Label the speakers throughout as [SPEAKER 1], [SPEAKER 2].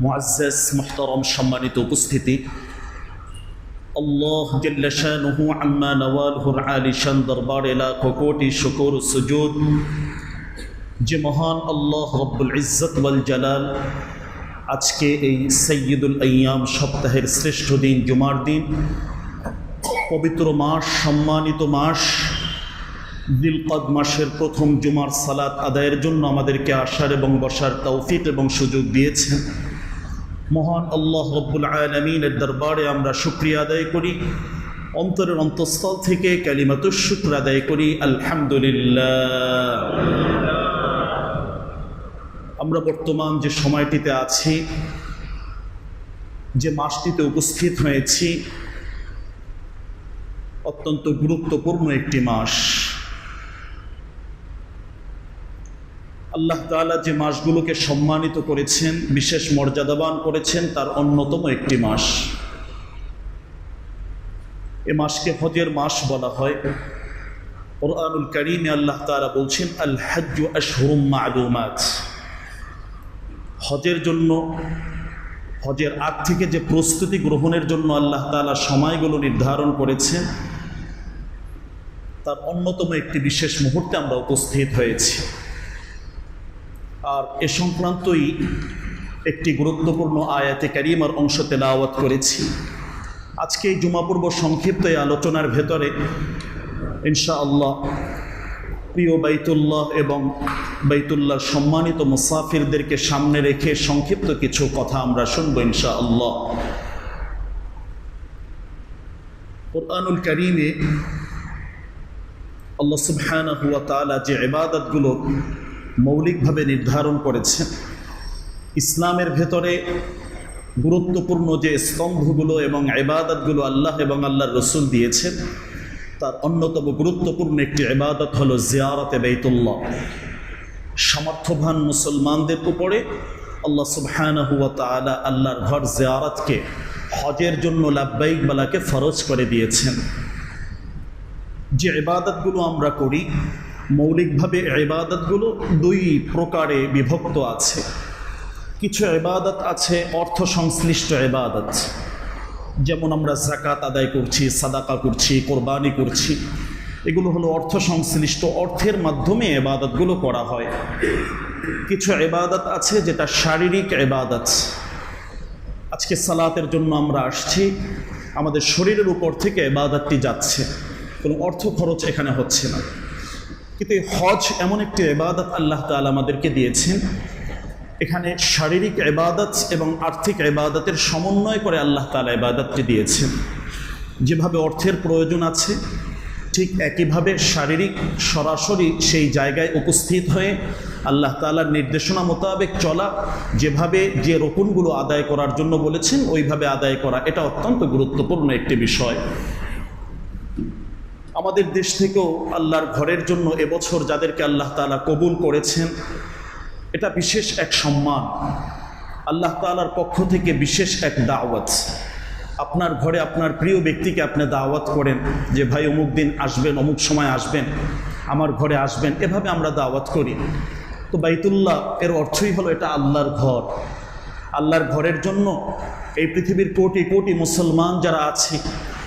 [SPEAKER 1] মুআজ্জাজ মুহতারাম সম্মানিত উপস্থিতি, আল্লাহ জাল্লা শানুহু আম্মা নওয়ালহুর আলিশান দরবারে লাখ কোটি শুকর সুজুদ যে মহান আল্লাহ রব্বুল ইজ্জত ওয়াল জালাল আজকে এই সাইয়্যিদুল আইয়াম সপ্তাহের শ্রেষ্ঠ দিন জুমার দিন, পবিত্র মাস, সম্মানিত মাস জিলকদ মাসের প্রথম জুমার সালাত আদায়ের জন্য আমাদেরকে আসার এবং বসার তৌফিক এবং সুযোগ দিয়েছেন। মহান আল্লাহ রব্বুল আলামিনের দরবারে আমরা শুকরিয়া আদায় করি, অন্তরের অন্তঃস্থল থেকে কালিমাতুশ শুকর আদায় করি, আলহামদুলিল্লাহ। আমরা বর্তমান যে সময়টিতে আছি, যে মাসটিতে উপস্থিত হয়েছি, অত্যন্ত গুরুত্বপূর্ণ একটি মাস। আল্লাহ তাআলা যে মাসগুলোকে সম্মানিত করেছেন, বিশেষ মর্যাদাবান করেছেন, তার অন্যতম একটি মাস। এ মাসকে হজের মাস বলা হয়। কুরআনুল কারীমে আল্লাহ তাআলা বলছেন, আল হজ্জু আশহুরুম মা'লুমাত। হজের জন্য, হজের আগ থেকে যে প্রস্তুতি গ্রহণের জন্য আল্লাহ তাআলা সময়গুলো নির্ধারণ করেছেন, তার অন্যতম একটি বিশেষ মুহূর্তে আমরা উপস্থিত হয়েছি। আর এ সংক্রান্তই একটি গুরুত্বপূর্ণ আয়াতে কারিমার অংশ তেলাওয়াত করেছি। আজকে এই জুমাপূর্ব সংক্ষিপ্ত এই আলোচনার ভেতরে ইনশাআল্লাহ প্রিয় বাইতুল্লাহ এবং বাইতুল্লাহর সম্মানিত মুসাফিরদেরকে সামনে রেখে সংক্ষিপ্ত কিছু কথা আমরা শুনবো ইনশাআল্লাহ। কুরআনুল কারীমে আল্লাহ সুবহানাহু ওয়া তাআলা যে ইবাদতগুলো মৌলিকভাবে নির্ধারণ করেছেন, ইসলামের ভেতরে গুরুত্বপূর্ণ যে স্তম্ভগুলো এবং ইবাদতগুলো আল্লাহ এবং আল্লাহর রাসূল দিয়েছেন, তার অন্যতম গুরুত্বপূর্ণ একটি ইবাদত হলো জিয়ারতে বাইতুল্লাহ। সামর্থ্যবান মুসলমানদের উপরে আল্লাহ সুবহানাহু ওয়া তাআলা আল্লাহর ঘর জিয়ারতকে হজের জন্য লাব্বাইক বলাকে ফরজ করে দিয়েছেন। যে ইবাদতগুলো আমরা করি, মৌলিকভাবে ইবাদতগুলো দুই প্রকারে বিভক্ত আছে। কিছু ইবাদত আছে অর্থ সংশ্লিষ্ট ইবাদত, যেমন আমরা যাকাত আদায় করছি, সাদাকা করছি, কোরবানি করছি, এগুলো হলো অর্থ সংশ্লিষ্ট, অর্থের মাধ্যমে ইবাদতগুলো করা হয়। কিছু ইবাদত আছে যেটা শারীরিক ইবাদত। আজকে সালাতের জন্য আমরা আসছি, আমাদের শরীরের উপর থেকে ইবাদতটি যাচ্ছে, কোনো অর্থ খরচ এখানে হচ্ছে না। কিন্তু হজ এমন একটি ইবাদত আল্লাহ তাআলা আমাদেরকে দিয়েছেন, এখানে শারীরিক ইবাদত এবং আর্থিক ইবাদতের সমন্বয় করে আল্লাহ তাআলা ইবাদতটি দিয়েছেন। যেভাবে অর্থের প্রয়োজন আছে, ঠিক একইভাবে শারীরিক সরাসরি সেই জায়গায় উপস্থিত হয়ে আল্লাহ তাআলার নির্দেশনা মোতাবেক চলা, যেভাবে যে রকুনগুলো আদায় করার জন্য বলেছেন ওইভাবে আদায় করা, এটা অত্যন্ত গুরুত্বপূর্ণ একটি বিষয়। আমাদের দেশ থেকেও আল্লাহর ঘরের জন্য এবছর যাদেরকে আল্লাহ তাআলা কবুল করেছেন, এটা বিশেষ এক সম্মান, আল্লাহ তাআলার পক্ষ থেকে বিশেষ এক দাওয়াত। আপনার ঘরে আপনার প্রিয় ব্যক্তিকে আপনি দাওয়াত করেন যে ভাই অমুক দিন আসবেন, অমুক সময় আসবেন, আমার ঘরে আসবেন, এভাবে আমরা দাওয়াত করি। তো বাইতুল্লাহ এর অর্থই হলো এটা আল্লাহর ঘর। আল্লাহর ঘরের জন্য এই পৃথিবীর কোটি কোটি মুসলমান যারা আছে,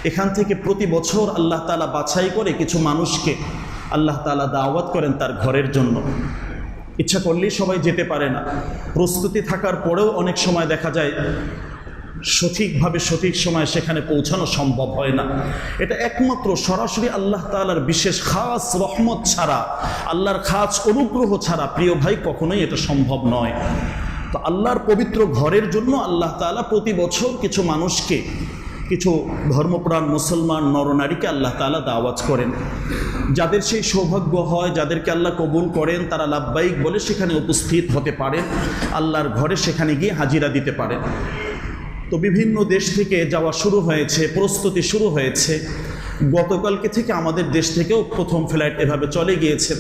[SPEAKER 1] এখান থেকে প্রতি বছর আল্লাহ তাআলা বাছাই করে কিছু মানুষকে আল্লাহ তাআলা দাওয়াত করেন তার ঘরের জন্য। ইচ্ছা করলেই সবাই যেতে পারে না, প্রস্তুতি থাকার পরেও অনেক সময় দেখা যায় সঠিকভাবে সঠিক সময় সেখানে পৌঁছানো সম্ভব হয় না। এটা একমাত্র সরাসরি আল্লাহ তাআলার বিশেষ খাস রহমত ছাড়া, আল্লাহর খাস অনুগ্রহ ছাড়া প্রিয় ভাই কখনোই এটা সম্ভব নয়। তো আল্লাহর পবিত্র ঘরের জন্য আল্লাহ তাআলা প্রতি বছর কিছু মানুষকে, কিছু ধর্মপ্রাণ মুসলমান নরনারীকে আল্লাহ তাআলা দাওয়াত করেন। যাদের সেই সৌভাগ্য হয়, যাদেরকে আল্লাহ কবুল করেন, তারা লাব্বাইক বলে সেখানে উপস্থিত হতে পারেন, আল্লাহর ঘরে সেখানে গিয়ে হাজিরা দিতে পারেন। তো বিভিন্ন দেশ থেকে যাওয়া শুরু হয়েছে, প্রস্তুতি শুরু হয়েছে। গতকালকে থেকে আমাদের দেশ থেকেও প্রথম ফ্লাইট এভাবে চলে গিয়েছে।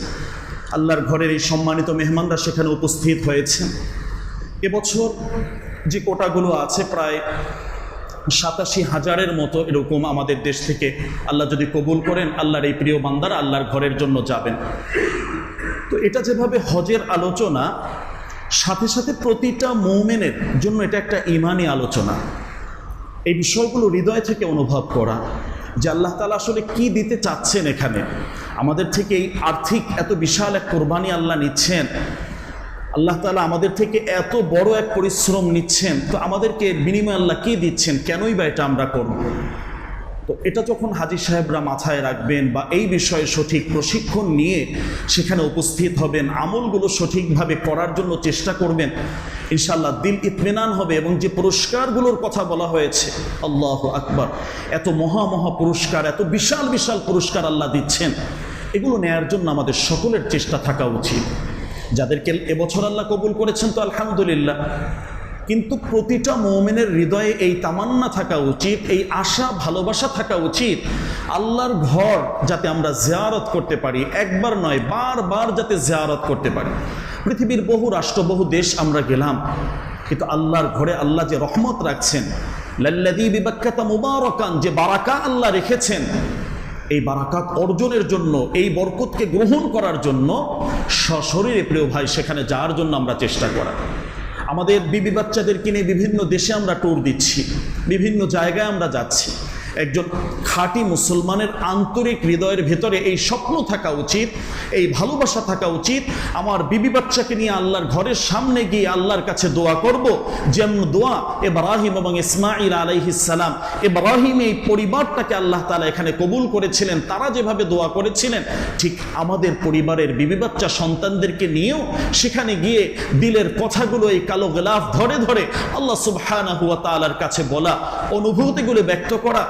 [SPEAKER 1] আল্লাহর ঘরের এই সম্মানিত মেহমানরা সেখানে উপস্থিত হয়েছে। এবছর যে কোটাগুলো আছে, প্রায় 87,000-এর মতো এরকম আমাদের দেশ থেকে আল্লাহ যদি কবুল করেন, আল্লাহর এই প্রিয় বান্দারা আল্লাহর ঘরের জন্য যাবেন। তো এটা যেভাবে হজের আলোচনা, সাথে সাথে প্রতিটা মুমিনের জন্য এটা একটা ঈমানি আলোচনা। এই বিষয়গুলো হৃদয় থেকে অনুভব করা যে আল্লাহ তাআলা আসলে কি দিতে চাচ্ছেন এখানে আমাদের থেকে। এই আর্থিক এত বিশাল এক কোরবানি আল্লাহ নিচ্ছেন, আল্লাহ তাআলা আমাদের থেকে এত বড় এক পরিশ্রম নিচ্ছেন, তো আমাদেরকে বিনিময়ে আল্লাহ কি দিচ্ছেন, কেনই বা এটা আমরা করব। তো এটা যখন হাজী সাহেবরা মাথায় রাখবেন বা এই বিষয়ে সঠিক প্রশিক্ষণ নিয়ে সেখানে উপস্থিত হবেন, আমলগুলো সঠিকভাবে করার জন্য চেষ্টা করবেন, ইনশাআল্লাহ দিল ইতমিনান হবে। এবং যে পুরস্কারগুলোর কথা বলা হয়েছে, আল্লাহু আকবার, এত মহা মহা পুরস্কার, এত বিশাল বিশাল পুরস্কার আল্লাহ দিচ্ছেন, এগুলো নেয়ার জন্য আমাদের সকলের চেষ্টা থাকা উচিত। যাদেরকে এবছর আল্লাহ কবুল করেছেন তো আলহামদুলিল্লাহ, কিন্তু প্রতিটা মুমিনের হৃদয়ে এই তামান্না থাকা উচিত, এই আশা ভালোবাসা থাকা উচিত, আল্লাহর ঘর যাতে আমরা জিয়ারত করতে পারি, একবার নয় বারবার যাতে জিয়ারত করতে পারি। পৃথিবীর বহু রাষ্ট্র, বহু দেশ আমরা গেলাম, কিন্তু আল্লাহর ঘরে আল্লাহ যে রহমত রাখছেন, লাল্লাযী বিবাক্কাতা মুবারাকান, যে বারাকা আল্লাহ রেখেছেন, এই বারাকাত অর্জনের জন্য, এই বরকতকে গ্রহণ করার জন্য সশরীরে প্রিয় ভাই সেখানে যাওয়ার জন্য আমরা চেষ্টা করা। আমাদের বিবি বাচ্চাদেরকে নিয়ে বিভিন্ন দেশে আমরা ট্যুর দিচ্ছি, বিভিন্ন জায়গায় আমরা যাচ্ছি। একজন খাঁটি মুসলমানের আন্তরিক হৃদয়ের ভেতরে এই স্বপ্ন থাকা উচিত, এই ভালোবাসা থাকা উচিত, আমার বিবি বাচ্চাকে নিয়ে আল্লাহর ঘরের সামনে গিয়ে আল্লাহর কাছে দোয়া করব, যেমন দোয়া ইব্রাহিম এবং ইসমাঈল আলাইহিস সালাম, ইব্রাহিম এই পরিবারটাকে আল্লাহ তাআলা এখানে কবুল করেছিলেন, তারা যেভাবে দোয়া করেছিলেন, ঠিক আমাদের পরিবারের বিবি বাচ্চা সন্তানদেরকে নিয়েও সেখানে গিয়ে দিলের কথাগুলো এই কালো গিলাফ ধরে ধরে আল্লাহ সুবহানাহু ওয়া তাআলার কাছে বলা, অনুভূতিগুলো ব্যক্ত করা।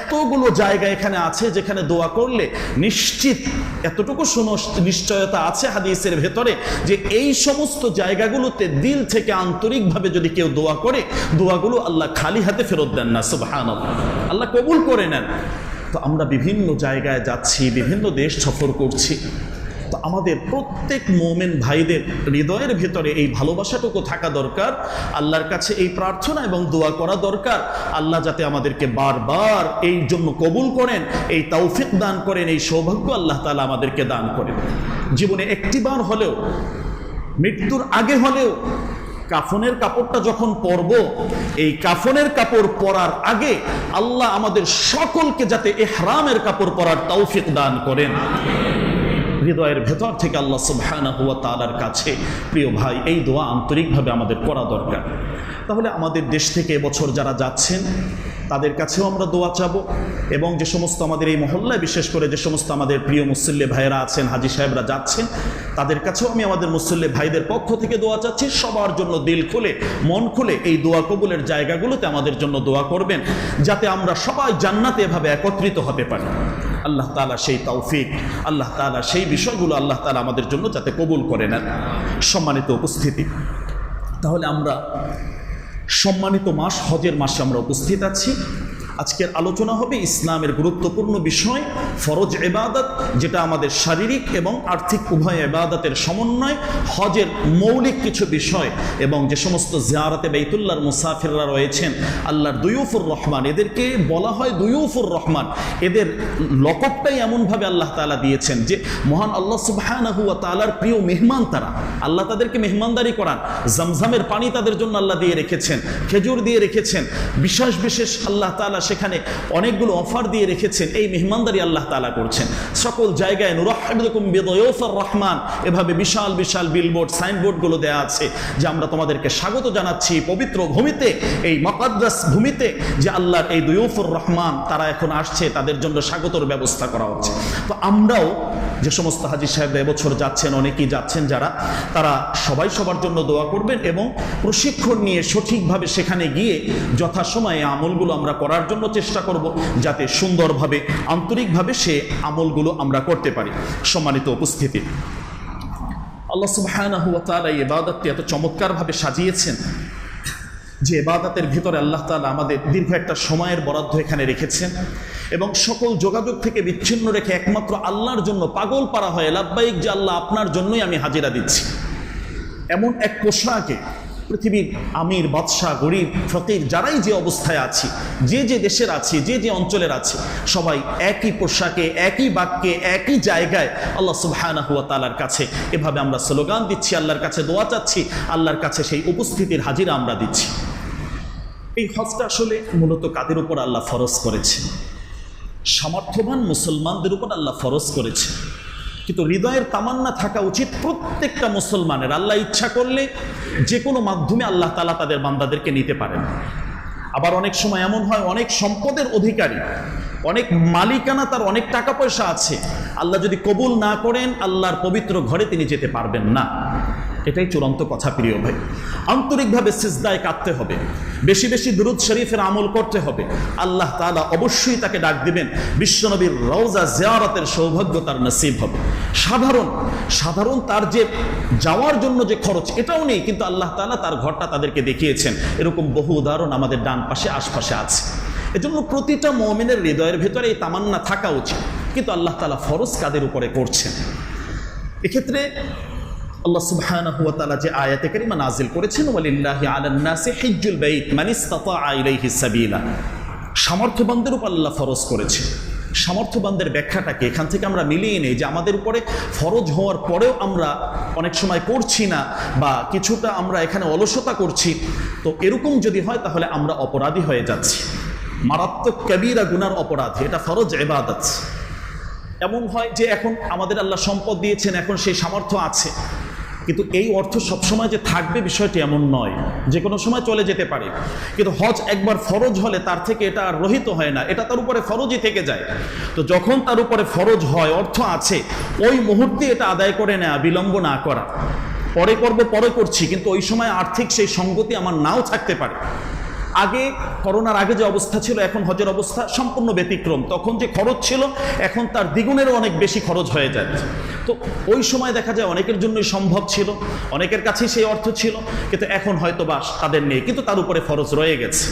[SPEAKER 1] এতগুলো জায়গা এখানে আছে যেখানে দোয়া করলে নিশ্চিত, এতটুকু নিশ্চয়তা আছে হাদিসের ভেতরে, যে এই সমস্ত জায়গাগুলোতে দিল থেকে আন্তরিকভাবে যদি কেউ দোয়া করে, দোয়াগুলো আল্লাহ খালি হাতে ফেরত দেন না, সুবহানাল্লাহ, আল্লাহ কবুল করে নেন। তো আমরা বিভিন্ন জায়গায় যাচ্ছি, বিভিন্ন দেশ সফর করছি, তো আমাদের প্রত্যেক মুমিন ভাইদের হৃদয়ের ভেতরে এই ভালোবাসাটুকু থাকা দরকার, আল্লাহর কাছে এই প্রার্থনা এবং দোয়া করা দরকার, আল্লাহ যাতে আমাদেরকে বারবার এই জন্য কবুল করেন, এই তৌফিক দান করেন, এই সৌভাগ্য আল্লাহ তাআলা আমাদেরকে দান করেন। জীবনে একটিবার হলেও, মৃত্যুর আগে হলেও কাফনের কাপড়টা যখন পরব, এই কাফনের কাপড় পরার আগে আল্লাহ আমাদের সকলকে যাতে ইহরামের কাপড় পরার তৌফিক দান করেন। হৃদয়ের ভেতর থেকে আল্লাহ সুবহানাহু ওয়া তাআলার কাছে প্রিয় ভাই এই দোয়া আন্তরিকভাবে আমাদের করা দরকার। তাহলে আমাদের দেশ থেকে এবছর যারা যাচ্ছেন তাদের কাছেও আমরা দোয়া চাবো, এবং যে সমস্ত আমাদের এই মহল্লায় বিশেষ করে যে সমস্ত আমাদের প্রিয় মুসল্লি ভাইয়েরা আছেন, হাজী সাহেবরা যাচ্ছেন, তাদের কাছেও আমি আমাদের মুসল্লি ভাইদের পক্ষ থেকে দোয়া চাচ্ছি, সবার জন্য দিল খুলে মন খুলে এই দোয়া কবুলের জায়গাগুলোতে আমাদের জন্য দোয়া করবেন, যাতে আমরা সবাই জান্নাতে এভাবে একত্রিত হতে পারি। আল্লাহ তাআলা সেই তৌফিক, আল্লাহ তাআলা সেই বিষয়গুলো আল্লাহ তাআলা আমাদের জন্য যাতে কবুল করে নেন। সম্মানিত উপস্থিতি, তাহলে আমরা সম্মানিত মাস হজের মাসে আমরা উপস্থিত আছি। আজকের আলোচনা হবে ইসলামের গুরুত্বপূর্ণ বিষয় ফরজ ইবাদত, যেটা আমাদের শারীরিক এবং আর্থিক উভয় ইবাদতের সমন্বয়, হজের মৌলিক কিছু বিষয়, এবং যে সমস্ত জিয়ারতে বাইতুল্লাহর মুসাফিররা রয়েছেন, আল্লাহর দুয়ুফুর রহমান, এদেরকে বলা হয় দুয়ুফুর রহমান। এদের লকবটাই এমনভাবে আল্লাহ তাআলা দিয়েছেন যে মহান আল্লাহ সুবহানাহু ওয়া তাআলার প্রিয় মেহমান তারা, আল্লাহ তাদেরকে মেহমানদারি করান। জমজমের পানি তাদের জন্য আল্লাহ দিয়ে রেখেছেন, খেজুর দিয়ে রেখেছেন, বিশেষ বিশেষ আল্লাহ তাআলা সেখানে অনেকগুলো অফার দিয়ে রেখেছেন, এই মেহমানদারি আল্লাহ তাআলা করছেন। সকল জায়গায় নুরাহ্হিবুকুম বিদয়ুফির রহমান, এভাবে বিশাল বিশাল বিলবোর্ড, সাইনবোর্ডগুলো দেওয়া আছে যে আমরা তোমাদেরকে স্বাগত জানাচ্ছি পবিত্র ভূমিতে, এই মুকদ্দাস ভূমিতে, যে আল্লাহর এই দুয়ুফুর রহমান তারা এখন আসছে, তাদের জন্য স্বাগতর ব্যবস্থা করা হচ্ছে। তো আমরাও যে সমস্ত হাজী সাহেব এবছর যাচ্ছেন, অনেকেই যাচ্ছেন যারা, তারা সবাই সবার জন্য দোয়া করবেন এবং প্রশিক্ষণ নিয়ে সঠিকভাবে সেখানে গিয়ে যথাসময়ে আমলগুলো আমরা করার জন্য চেষ্টা করব, যাতে সুন্দরভাবে আন্তরিকভাবে সে আমলগুলো আমরা করতে পারি। সম্মানিত উপস্থিতি, আল্লাহ সুবহানাহু ওয়া তাআলা এই ইবাদতটি এত চমৎকারভাবে সাজিয়েছেন যে ইবাদতের ভিতরে আল্লাহ তাআলা আমাদের দীর্ঘ একটা সময়ের বরাদ্দ এখানে রেখেছেন, এবং সকল যোগাযোগ থেকে বিচ্ছিন্ন রেখে একমাত্র আল্লাহর জন্য পাগল পারা হয়, লাব্বাইক যে আল্লাহ আপনার জন্যই আমি হাজিরা দিচ্ছি, এমন এক পোশাকে পৃথিবীর আমির, বাদশাহ, গরিব, ফকির যারাই যে অবস্থায় আছি, যে যে দেশের আছি, যে যে অঞ্চলের আছি, সবাই একই পোশাকে, একই বাক্যে, একই জায়গায় আল্লাহ সুবহানাহু ওয়া তাআলার কাছে এভাবে আমরা স্লোগান দিচ্ছি, আল্লাহর কাছে দোয়া চাচ্ছি, আল্লাহর কাছে সেই উপস্থিতির হাজিরা আমরা দিচ্ছি। এই হজটা আসলে মূলত কাদের উপর আল্লাহ ফরজ করেছে? সামর্থ্যবান মুসলমানদের উপর আল্লাহ ফরজ করেছে। কিন্তু হৃদয়ের তামান্না থাকা উচিত প্রত্যেকটা মুসলমানের, আল্লাহ ইচ্ছা করলে যে কোনো মাধ্যমে আল্লাহ তাআলা তাদের বান্দাদেরকে নিতে পারেন। আবার অনেক সময় এমন হয়, অনেক সম্পদের অধিকারী, অনেক মালিকানা, তার অনেক টাকা পয়সা আছে, আল্লাহ যদি কবুল না করেন আল্লাহর পবিত্র ঘরে তিনি যেতে পারবেন না। এটাই চূড়ান্ত কথা প্রিয় ভাই। আন্তরিকভাবে সিজদায় কাঁদতে হবে, বেশি বেশি দুরূদ শরীফের আমল করতে হবে। আল্লাহ তাআলা অবশ্যই তাকে ডাক দিবেন, বিশ্বনবীর রওজা জিয়ারতের সৌভাগ্য তার নসিব হবে। সাধারণ তার যে যাওয়ার জন্য যে খরচ এটাও নেই, কিন্তু আল্লাহ তাআলা তার ঘরটা তাদেরকে দেখিয়েছেন। এরকম বহু উদাহরণ আমাদের ডান পাশে আশপাশে আছে। এজন্য প্রতিটা মুমিনের হৃদয়ের ভেতরে এই তামান্না থাকা উচিত। কিন্তু আল্লাহ তাআলা ফরজ কাদের উপরে করছেন? এক্ষেত্রে আল্লাহ সুবহানাহু ওয়া তাআলা যে আয়াতে কারিমা নাজিল করেছেন, ওয়ালিল্লাহি আলান নাসি হিজ্জুল বাইত মান ইসতাতা ইলাইহি সাবিলা, সামর্থ্যবানদের উপর আল্লাহ ফরজ করেছে। সামর্থ্যবানদের ব্যাখ্যাটাকে এখান থেকে আমরা মিলিয়ে নেই যে আমাদের উপরে ফরজ হওয়ার পরেও আমরা অনেক সময় করছি না, বা কিছুটা আমরা এখানে অলসতা করছি। তো এরকম যদি হয় তাহলে আমরা অপরাধী হয়ে যাচ্ছি, মারাত্মক কবিরা গুনার অপরাধী। এটা ফরজ ইবাদত। এমন হয় যে এখন আমাদের আল্লাহ সম্পদ দিয়েছেন, এখন সেই সামর্থ্য আছে, কিন্তু এই অর্থ সবসময় যে থাকবে বিষয়টি এমন নয়, যে কোনো সময় চলে যেতে পারে। কিন্তু হজ একবার ফরজ হলে তার থেকে এটা আর রহিত হয় না, এটা তার উপরে ফরজই থেকে যায়। তো যখন তার উপরে ফরজ হয়, অর্থ আছে, ওই মুহূর্তে এটা আদায় করে নেওয়া, বিলম্ব না করা। পরে করব, পরে করছি, কিন্তু ওই সময় আর্থিক সেই সঙ্গতি আমার নাও থাকতে পারে। আগে করোনার আগে যে অবস্থা ছিল, এখন হজের অবস্থা সম্পূর্ণ ব্যতিক্রম। তখন যে খরচ ছিল, এখন তার দ্বিগুণেরও অনেক বেশি খরচ হয়ে যায়। তো ওই সময় দেখা যায় অনেকের জন্যই সম্ভব ছিল, অনেকের কাছেই সেই অর্থ ছিল, কিন্তু এখন হয়তো বা তাদের নেই, কিন্তু তার উপরে ফরজ রয়ে গেছে।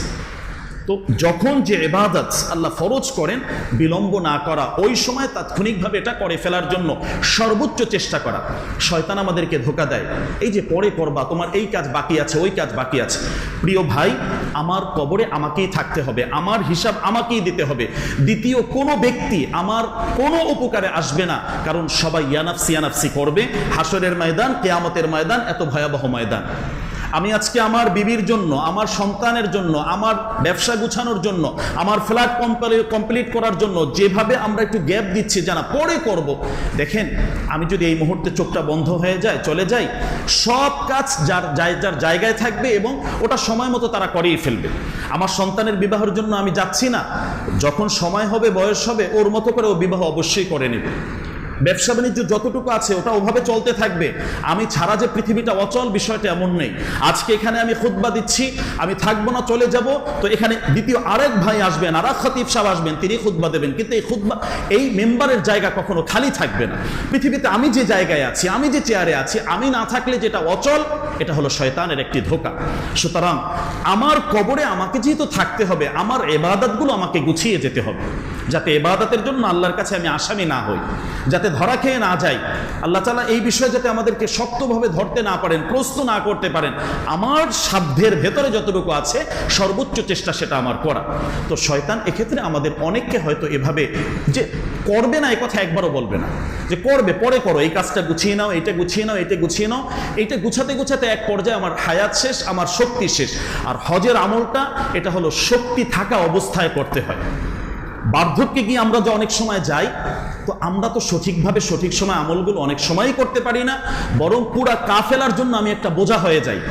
[SPEAKER 1] তো যখন যে ইবাদত আল্লাহ ফরজ করেন, বিলম্ব না করা, ওই সময় তাৎক্ষণিকভাবে এটা করে ফেলার জন্য সর্বোচ্চ চেষ্টা করা। শয়তান আমাদেরকে ধোঁকা দেয়, এই যে পরে করবা, তোমার এই কাজ বাকি আছে, ওই কাজ বাকি আছে। প্রিয় ভাই, আমার কবরে আমাকেই থাকতে হবে, আমার হিসাব আমাকেই দিতে হবে। দ্বিতীয় কোনো ব্যক্তি আমার কোনো উপকারে আসবে না, কারণ সবাই ইয়ানাফসি ইয়ানাফসি করবে। হাসরের ময়দান, কিয়ামতের ময়দান এত ভয়াবহ ময়দান। আমি আজকে আমার বিবির জন্য, আমার সন্তানের জন্য, আমার ব্যবসা গুছানোর জন্য, আমার ফ্ল্যাট কমপ্লিট করার জন্য যেভাবে আমরা একটু গ্যাপ দিচ্ছি, জানা পরে করব। দেখেন, আমি যদি এই মুহূর্তে চোখটা বন্ধ হয়ে যায়, চলে যাই, সব কাজ যার জায়গায় থাকবে এবং ওটা সময় মতো তারা করেই ফেলবে। আমার সন্তানের বিবাহের জন্য আমি যাচ্ছি না, যখন সময় হবে, বয়স হবে, ওর মতো করে ও বিবাহ অবশ্যই করে নেবে। ব্যবসা বাণিজ্য যতটুকু আছে ওটা ওভাবে চলতে থাকবে। আমি ছাড়া যে পৃথিবীটা অচল, বিষয়টা এমন নেই। আজকে এখানে আমি খুতবা দিচ্ছি, আমি থাকবো না, চলে যাব, তো এখানে দ্বিতীয় আরেক ভাই আসবেন, আরেক খতিব সাহেব আসবেন, তিনি খুতবা দেবেন, কিন্তু এই খুতবা, এই মেম্বারের জায়গা কখনো খালি থাকবে না। পৃথিবীতে আমি যে জায়গায় আছি, আমি যে চেয়ারে আছি, আমি না থাকলে যেটা অচল, এটা হলো শয়তানের একটি ধোঁকা। সুতরাং আমার কবরে আমাকে যেহেতু থাকতে হবে, আমার ইবাদতগুলো আমাকে গুছিয়ে যেতে হবে, যাতে ইবাদতের জন্য আল্লাহর কাছে আমি আসামি না হই, যাতে ধরা খেয়ে না যাই। আল্লাহ তাআলা এই বিষয়ে যাতে আমাদেরকে শক্তভাবে ধরতে না পারেন, প্রশ্ন না করতে পারেন। আমার সাধ্যের ভেতরে যতটুকু আছে সর্বোচ্চ চেষ্টা সেটা আমার করা। তো শয়তান এক্ষেত্রে আমাদের অনেককে হয়তো এভাবে যে করবে না, এই কথা একবারও বলবে না যে করবে, পরে করো, এই কাজটা গুছিয়ে নাও, এইটা গুছিয়ে নাও, এইটা গুছিয়ে নাও। এইটা গুছাতে গুছাতে এক পর্যায়ে আমার হায়াত শেষ, আমার শক্তি শেষ। আর হজের আমলটা এটা হলো শক্তি থাকা অবস্থায় করতে হয়। বার্ধক্যে গিয়ে আমরা যে অনেক সময় যাই, তো আমরা তো সঠিকভাবে সঠিক সময় আমলগুলো অনেক সময়ই করতে পারি না, বরং পুরা কাফেলার জন্য আমি একটা বোঝা হয়ে যাই।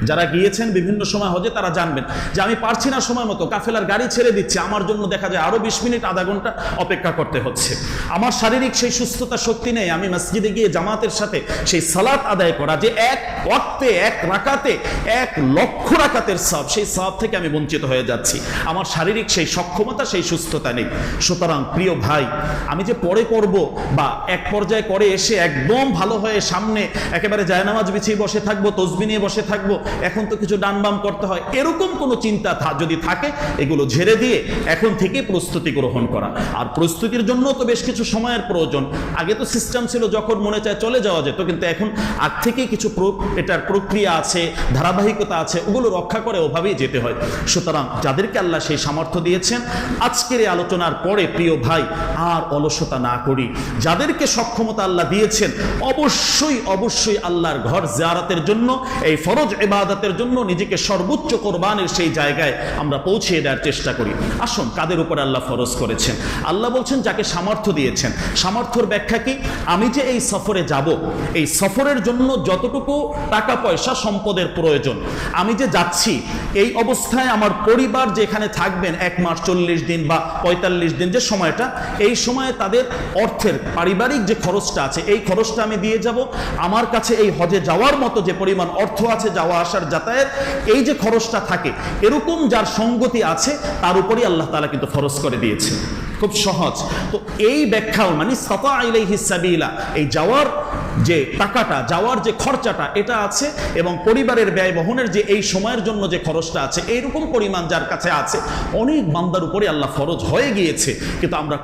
[SPEAKER 1] যারা গিয়েছেন বিভিন্ন সময় হজে তারা জানবেন যে আমি পারছি না সময় মতো, কাফেলার গাড়ি ছেড়ে দিচ্ছে, আমার জন্য দেখা যায় আরো 20 মিনিট আধা ঘন্টা অপেক্ষা করতে হচ্ছে। আমার শারীরিক সেই সুস্থতা শক্তি নেই আমি মসজিদে গিয়ে জামাতের সাথে সেই সালাত আদায় করা, যে এক ওয়াক্তে, এক রাকাতে 1 লক্ষ রাকাতের সওয়াব, সেই সওয়াব থেকে আমি বঞ্চিত হয়ে যাচ্ছি। আমার শারীরিক সেই সক্ষমতা, সেই সুস্থতা নেই। সুতরাং প্রিয় ভাই, আমি যে পরে করব বা এক পর্যায়ে করে এসে একদম ভালো হয়ে সামনে একেবারে জায়নামাজ বিছিয়ে বসে থাকবো, তসবিহ নিয়ে বসে থাকবো, এখন তো কিছু ডান বাম করতে হয়, এরকম কোনো চিন্তা যদি থাকে এগুলো ঝেড়ে দিয়ে এখন থেকে প্রস্তুতি গ্রহণ করা। আর প্রস্তুতির জন্য তো বেশ কিছু সময়ের প্রয়োজন। আগে তো সিস্টেম ছিল যখন মনে চায় চলে যাওয়া যেত, কিন্তু এখন আগ থেকেই কিছু এটার প্রক্রিয়া আছে, ধারাবাহিকতা আছে, ওগুলো রক্ষা করে ওভাবেই যেতে হয়। সুতরাং যাদেরকে আল্লাহ সেই সামর্থ্য দিয়েছেন, আজকের এই আলোচনার পরে প্রিয় ভাই আর অলসতা না করি। যাদেরকে সক্ষমতা আল্লাহ দিয়েছেন অবশ্যই অবশ্যই আল্লাহর ঘর জিয়ারতের জন্য, এই ফরজ ইবাদতের জন্য নিজেকে সর্বোচ্চ কোরবানের সেই জায়গায় আমরা পৌঁছে দেওয়ার চেষ্টা করি। আসুন, কাদের উপর আল্লাহ ফরজ করেছেন? আল্লাহ বলছেন যাকে সামর্থ্য দিয়েছেন। সামর্থ্যর ব্যাখ্যা কি? আমি যে এই সফরে যাব, এই সফরের জন্য যতটুকু টাকা পয়সা সম্পদের প্রয়োজন, আমি যে যাচ্ছি এই অবস্থায় আমার পরিবার যেখানে থাকবেন 1 মাস 40 দিন বা 45 দিন যে সময়টা, এই সময়ে তাদের অর্থের পারিবারিক যে খরচটা আছে এই খরচটা আমি দিয়ে যাব। আমার কাছে এই হজে যাওয়ার মতো যে পরিমাণ অর্থ আছে, যাওয়া আসার যাতায়াত, এই যে খরচটা থাকে, এরকম যার সঙ্গতি আছে তার উপরই আল্লাহ তাআলা কিন্তু ফরজ করে দিয়েছে। খুব সহজ। তো এই ব্যাখ্যাও মানে সাতা ইলাইহিস সাবিলা, এই যাওয়ার যে টাকাটা, যাওয়ার যে খরচাটা এটা আছে, এবং পরিবারের ব্যয় বহনের যে এই সময়ের জন্য যে খরচটা আছে, এইরকম পরিমাণ যার কাছে আছে, অনেক বান্দার উপরে আল্লাহ ফরজ হয়ে গিয়েছে। কিন্তু আমরা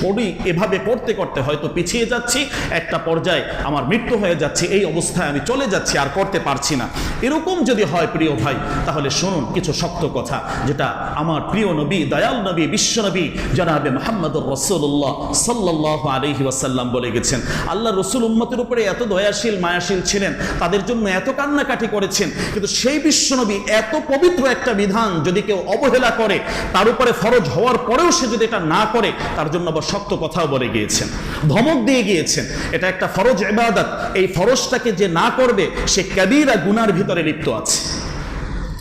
[SPEAKER 1] করি এভাবে করতে করতে হয়তো পিছিয়ে যাচ্ছি, একটা পর্যায়ে আমার মৃত্যু হয়ে যাচ্ছে, এই অবস্থায় আমি চলে যাচ্ছি, আর করতে পারছি না। এরকম যদি হয় প্রিয় ভাই, তাহলে শুনুন কিছু শক্ত কথা, যেটা আমার প্রিয় নবী, দয়াল নবী, বিশ্ব নবী জনাবে মুহাম্মদুর রাসূলুল্লাহ সাল্লাল্লাহু আলাইহি ওয়াসাল্লাম বলে গেছেন। আল্লাহ রসুল উম্মতের উপরে এত দয়াশীল মায়াশীল ছিলেন, তাদের জন্য এত কান্নাকাটি করেছেন, কিন্তু সেই বিশ্বনবী এত পবিত্র একটা বিধান যদি কেউ অবহেলা করে, তার উপরে ফরজ হওয়ার পরেও সে যদি এটা না করে, তার জন্য আবার শক্ত কথাও বলে গিয়েছেন, ধমক দিয়ে গিয়েছেন। এটা একটা ফরজ ইবাদত, এই ফরজটাকে যে না করবে সে কবিরা গুনার ভিতরে লিপ্ত আছে।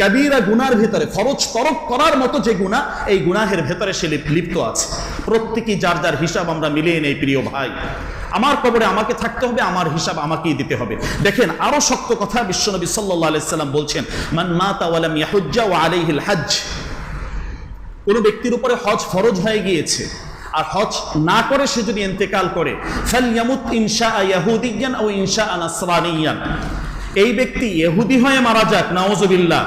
[SPEAKER 1] কবিরা গুনার ভিতরে, ফরজ তরক করার মতো যে গুনাহ, এই গুনাহের ভেতরে সে লিপ্ত আছে। প্রত্যেকেই যার যার হিসাব আমরা মিলিয়ে নেই প্রিয় ভাই। আমার কবরে আমাকে থাকতে হবে, আমার হিসাব আমাকেই দিতে হবে। দেখেন আরো শক্ত কথা বিশ্বনবী সাল্লাল্লাহু আলাইহি সাল্লাম বলছেন, মান মাতা ওয়া লাম ইয়াহুজ্জা ওয়া আলাইহিল হজ্জ। কোন ব্যক্তির উপরে হজ ফরজ হয়ে গিয়েছে আর হজ না করে সে যদি ইন্তেকাল করে, ফালইয়ামুত ইনশা ইয়াহুদিয়ান আও ইনশা নাসরানিয়ান, এই ব্যক্তি ইহুদি হয়ে মারা যাক নাউযুবিল্লাহ,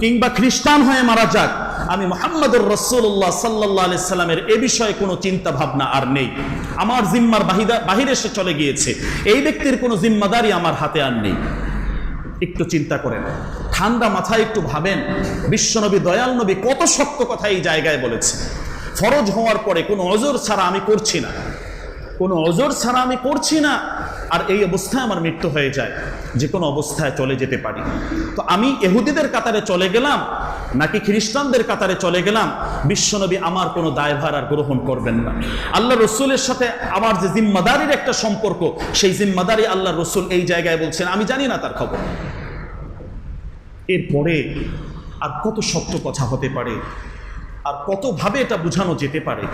[SPEAKER 1] কিংবা খ্রিস্টান হয়ে মারা যাক, আমি মুহাম্মদুর রাসূলুল্লাহ সাল্লাল্লাহু আলাইহি সাল্লামের এ বিষয়ে কোনো চিন্তা ভাবনা আর নেই। আমার জিম্মার বাহিরে সে চলে গিয়েছে, এই ব্যক্তির কোনো জিম্মাদারি আমার হাতে আর নেই। একটু চিন্তা করেন, ঠান্ডা মাথায় একটু ভাবেন, বিশ্বনবী দয়াল নবী কত শক্ত কথা এই জায়গায় বলেছে। ফরজ হওয়ার পরে কোনো ওযর ছাড়া আমি করছি না, কোনো ওযর ছাড়া আমি করছি না, আর এই অবস্থায় আমার মৃত্যু হয়ে যায়, যে কোনো অবস্থায় চলে যেতে পারি। তো আমি ইহুদিদের কাতারে চলে গেলাম নাকি খ্রিস্টানদের কাতারে চলে গেলাম, বিশ্বনবী আমার কোনো দায়ভার আর গ্রহণ করবেন না। আল্লাহ রসুলের সাথে আমার যে জিম্মাদারির একটা সম্পর্ক, সেই জিম্মাদারি আল্লাহ রসুল এই জায়গায় বলছেন আমি জানি না তার খবর। এরপরে আর কত শক্ত কথা হতে পারে, আর কতভাবে এটা বোঝানো যেতে পারে।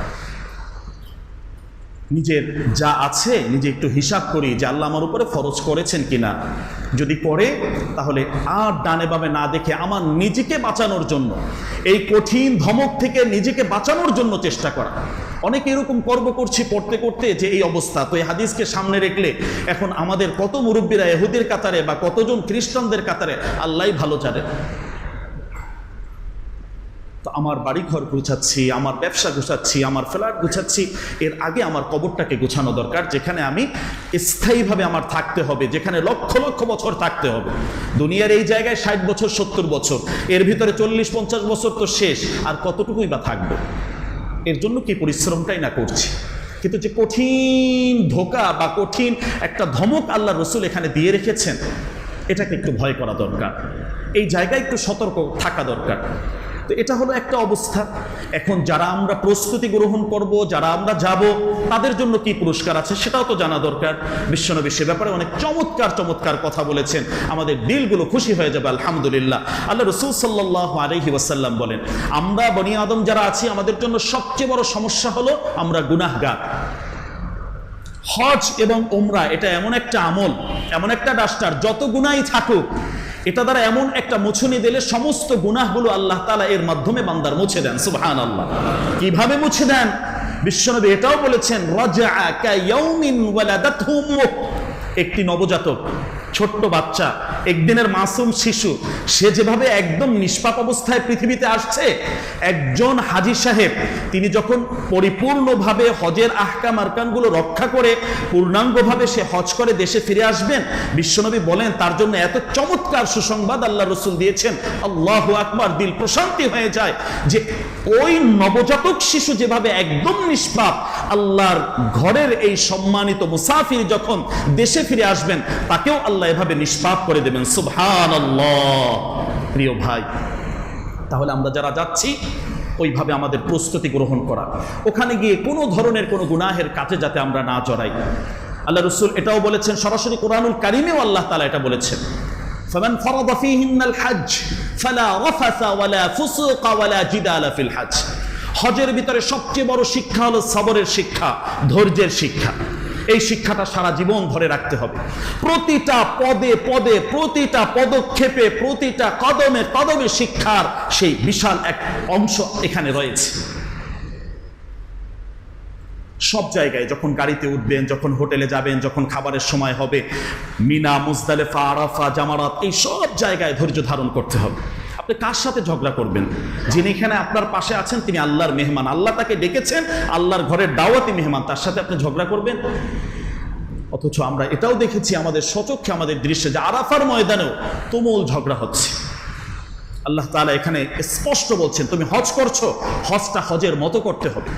[SPEAKER 1] নিজের যা আছে নিজে একটু হিসাব করি যে আল্লাহ আমার উপরে ফরজ করেছেন কিনা। যদি করে তাহলে আর ডানে বামে না দেখে আমার নিজেকে বাঁচানোর জন্য, এই কঠিন ধমক থেকে নিজেকে বাঁচানোর জন্য চেষ্টা করা। অনেকে এরকম কর্ম করছি পড়তে করতে যে এই অবস্থা। তো এই হাদিসকে সামনে রেখলে এখন আমাদের কত মুরব্বীরা ইহুদির কাতারে বা কতজন খ্রিস্টানদের কাতারে, আল্লাহই ভালো জানে। তো আমার বাড়িঘর গুছাচ্ছি, আমার ব্যবসা গুছাচ্ছি, আমার ফ্ল্যাট গুছাচ্ছি, এর আগে আমার কবরটাকে গুছানো দরকার, যেখানে আমি স্থায়ীভাবে আমার থাকতে হবে, যেখানে লক্ষ লক্ষ বছর থাকতে হবে। দুনিয়ার এই জায়গায় 60 বছর 70 বছর, এর ভিতরে 40-50 বছর তো শেষ, আর কতটুকুই বা থাকবো। এর জন্য কি পরিশ্রমটাই না করছি। কিন্তু যে কঠিন ধোঁকা বা কঠিন একটা ধমক আল্লাহ রসুল এখানে দিয়ে রেখেছেন, এটাকে একটু ভয় করা দরকার, এই জায়গায় একটু সতর্ক থাকা দরকার। তো এটা হলো একটা অবস্থা। এখন যারা আমরা প্রস্তুতি গ্রহণ করব, যারা আমরা যাব, তাদের জন্য কি পুরস্কার আছে সেটাও তো জানা দরকার। বিশ্বনবী সে ব্যাপারে অনেক চমৎকার চমৎকার কথা বলেছেন, আমাদের দিলগুলো খুশি হয়ে যাবে আলহামদুলিল্লাহ। আল্লাহ রাসূল সাল্লাল্লাহু আলাইহি ওয়াসাল্লাম বলেন, আমরা বনি আদম যারা আছি, আমাদের জন্য সবচেয়ে বড় সমস্যা হলো আমরা গুনাহগার। হজ এবং উমরা এটা এমন একটা আমল, এমন একটা ডাস্টার, যত গুনাহই থাকুক এটা দ্বারা এমন একটা মুছনি দিলে সমস্ত গুনাহগুলো আল্লাহ তাআলা এর মাধ্যমে বান্দার মুছে দেন। সুবহানাল্লাহ। কিভাবে মুছে দেন? বিশ্বনবী এটাও বলেছেন, রাজআ কায়াউমিন ওয়ালাদাতহু উম্মুহ। একটি নবজাতক ছোট্ট বাচ্চা একদিনের মাসুম শিশু, সে যেভাবে একদম নিষ্পাপ অবস্থায় পৃথিবীতে আসছে, একজন হাজী সাহেব তিনি যখন পরিপূর্ণভাবে হজের আহকাম আরকানগুলো রক্ষা করে পূর্ণাঙ্গভাবে সে হজ করে দেশে ফিরে আসবেন, বিশ্বনবী বলেন তার জন্য এত চমৎকার সুসংবাদ আল্লাহ রসুল দিয়েছেন, আল্লাহু আকবার, দিল প্রশান্তি হয়ে যায় যে ওই নবজাতক শিশু যেভাবে একদম নিষ্পাপ, আল্লাহর ঘরের এই সম্মানিত মুসাফির যখন দেশে ফিরে আসবেন তাকেও আল্লাহ এভাবে নিষ্পাপ করে দেবেন। সুবহানাল্লাহ। প্রিয় ভাই, তাহলে আমরা যারা যাচ্ছি ওইভাবে আমাদের প্রস্তুতি গ্রহণ করা, ওখানে গিয়ে কোনো ধরনের কোনো গুনাহের কাজে যাতে আমরা না জড়াই। আল্লাহ রসুল এটাও বলেছেন, সরাসরি কোরআনুল কারিমেও আল্লাহ তাআলা এটা বলেছেন, ফামান ফারাদা ফীহিন্নাল হজ ফালা রাফাসা ওয়ালা ফুসুকা ওয়ালা জিদালা ফিল হজ। হজের ভিতরে সবচেয়ে বড় শিক্ষা হলো সবরের শিক্ষা, ধৈর্যের শিক্ষা। এই শিক্ষাটা সারা জীবন ধরে রাখতে হবে। প্রতিটা পদে পদে, প্রতিটা পদক্ষেপে, প্রতিটা কদমে কদমে শিক্ষার সেই বিশাল এক অংশ এখানে রয়েছে। সব জায়গায় যখন গাড়িতে উঠবেন, যখন হোটেলে যাবেন, যখন খাবারের সময় হবে, মিনা, মুজদালিফা, আরাফা, জামারাত, এই সব জায়গায় ধৈর্য ধারণ করতে হবে। আপনি কার সাথে ঝগড়া করবেন? যিনি এখানে আপনার পাশে আছেন তিনি আল্লাহর মেহমান, আল্লাহ তাকে ডেকেছেন, আল্লাহর ঘরের দাওয়াতি মেহমান, তার সাথে আপনি ঝগড়া করবেন? অথচ আমরা এটাও দেখেছি আমাদের স্বচক্ষে, আমাদের দৃশ্যে, যে আরাফার ময়দানেও তুমুল ঝগড়া হচ্ছে। আল্লাহ তাআলা এখানে স্পষ্ট বলছেন, তুমি হজ করছো, হজটা হজের মতো করতে হবে।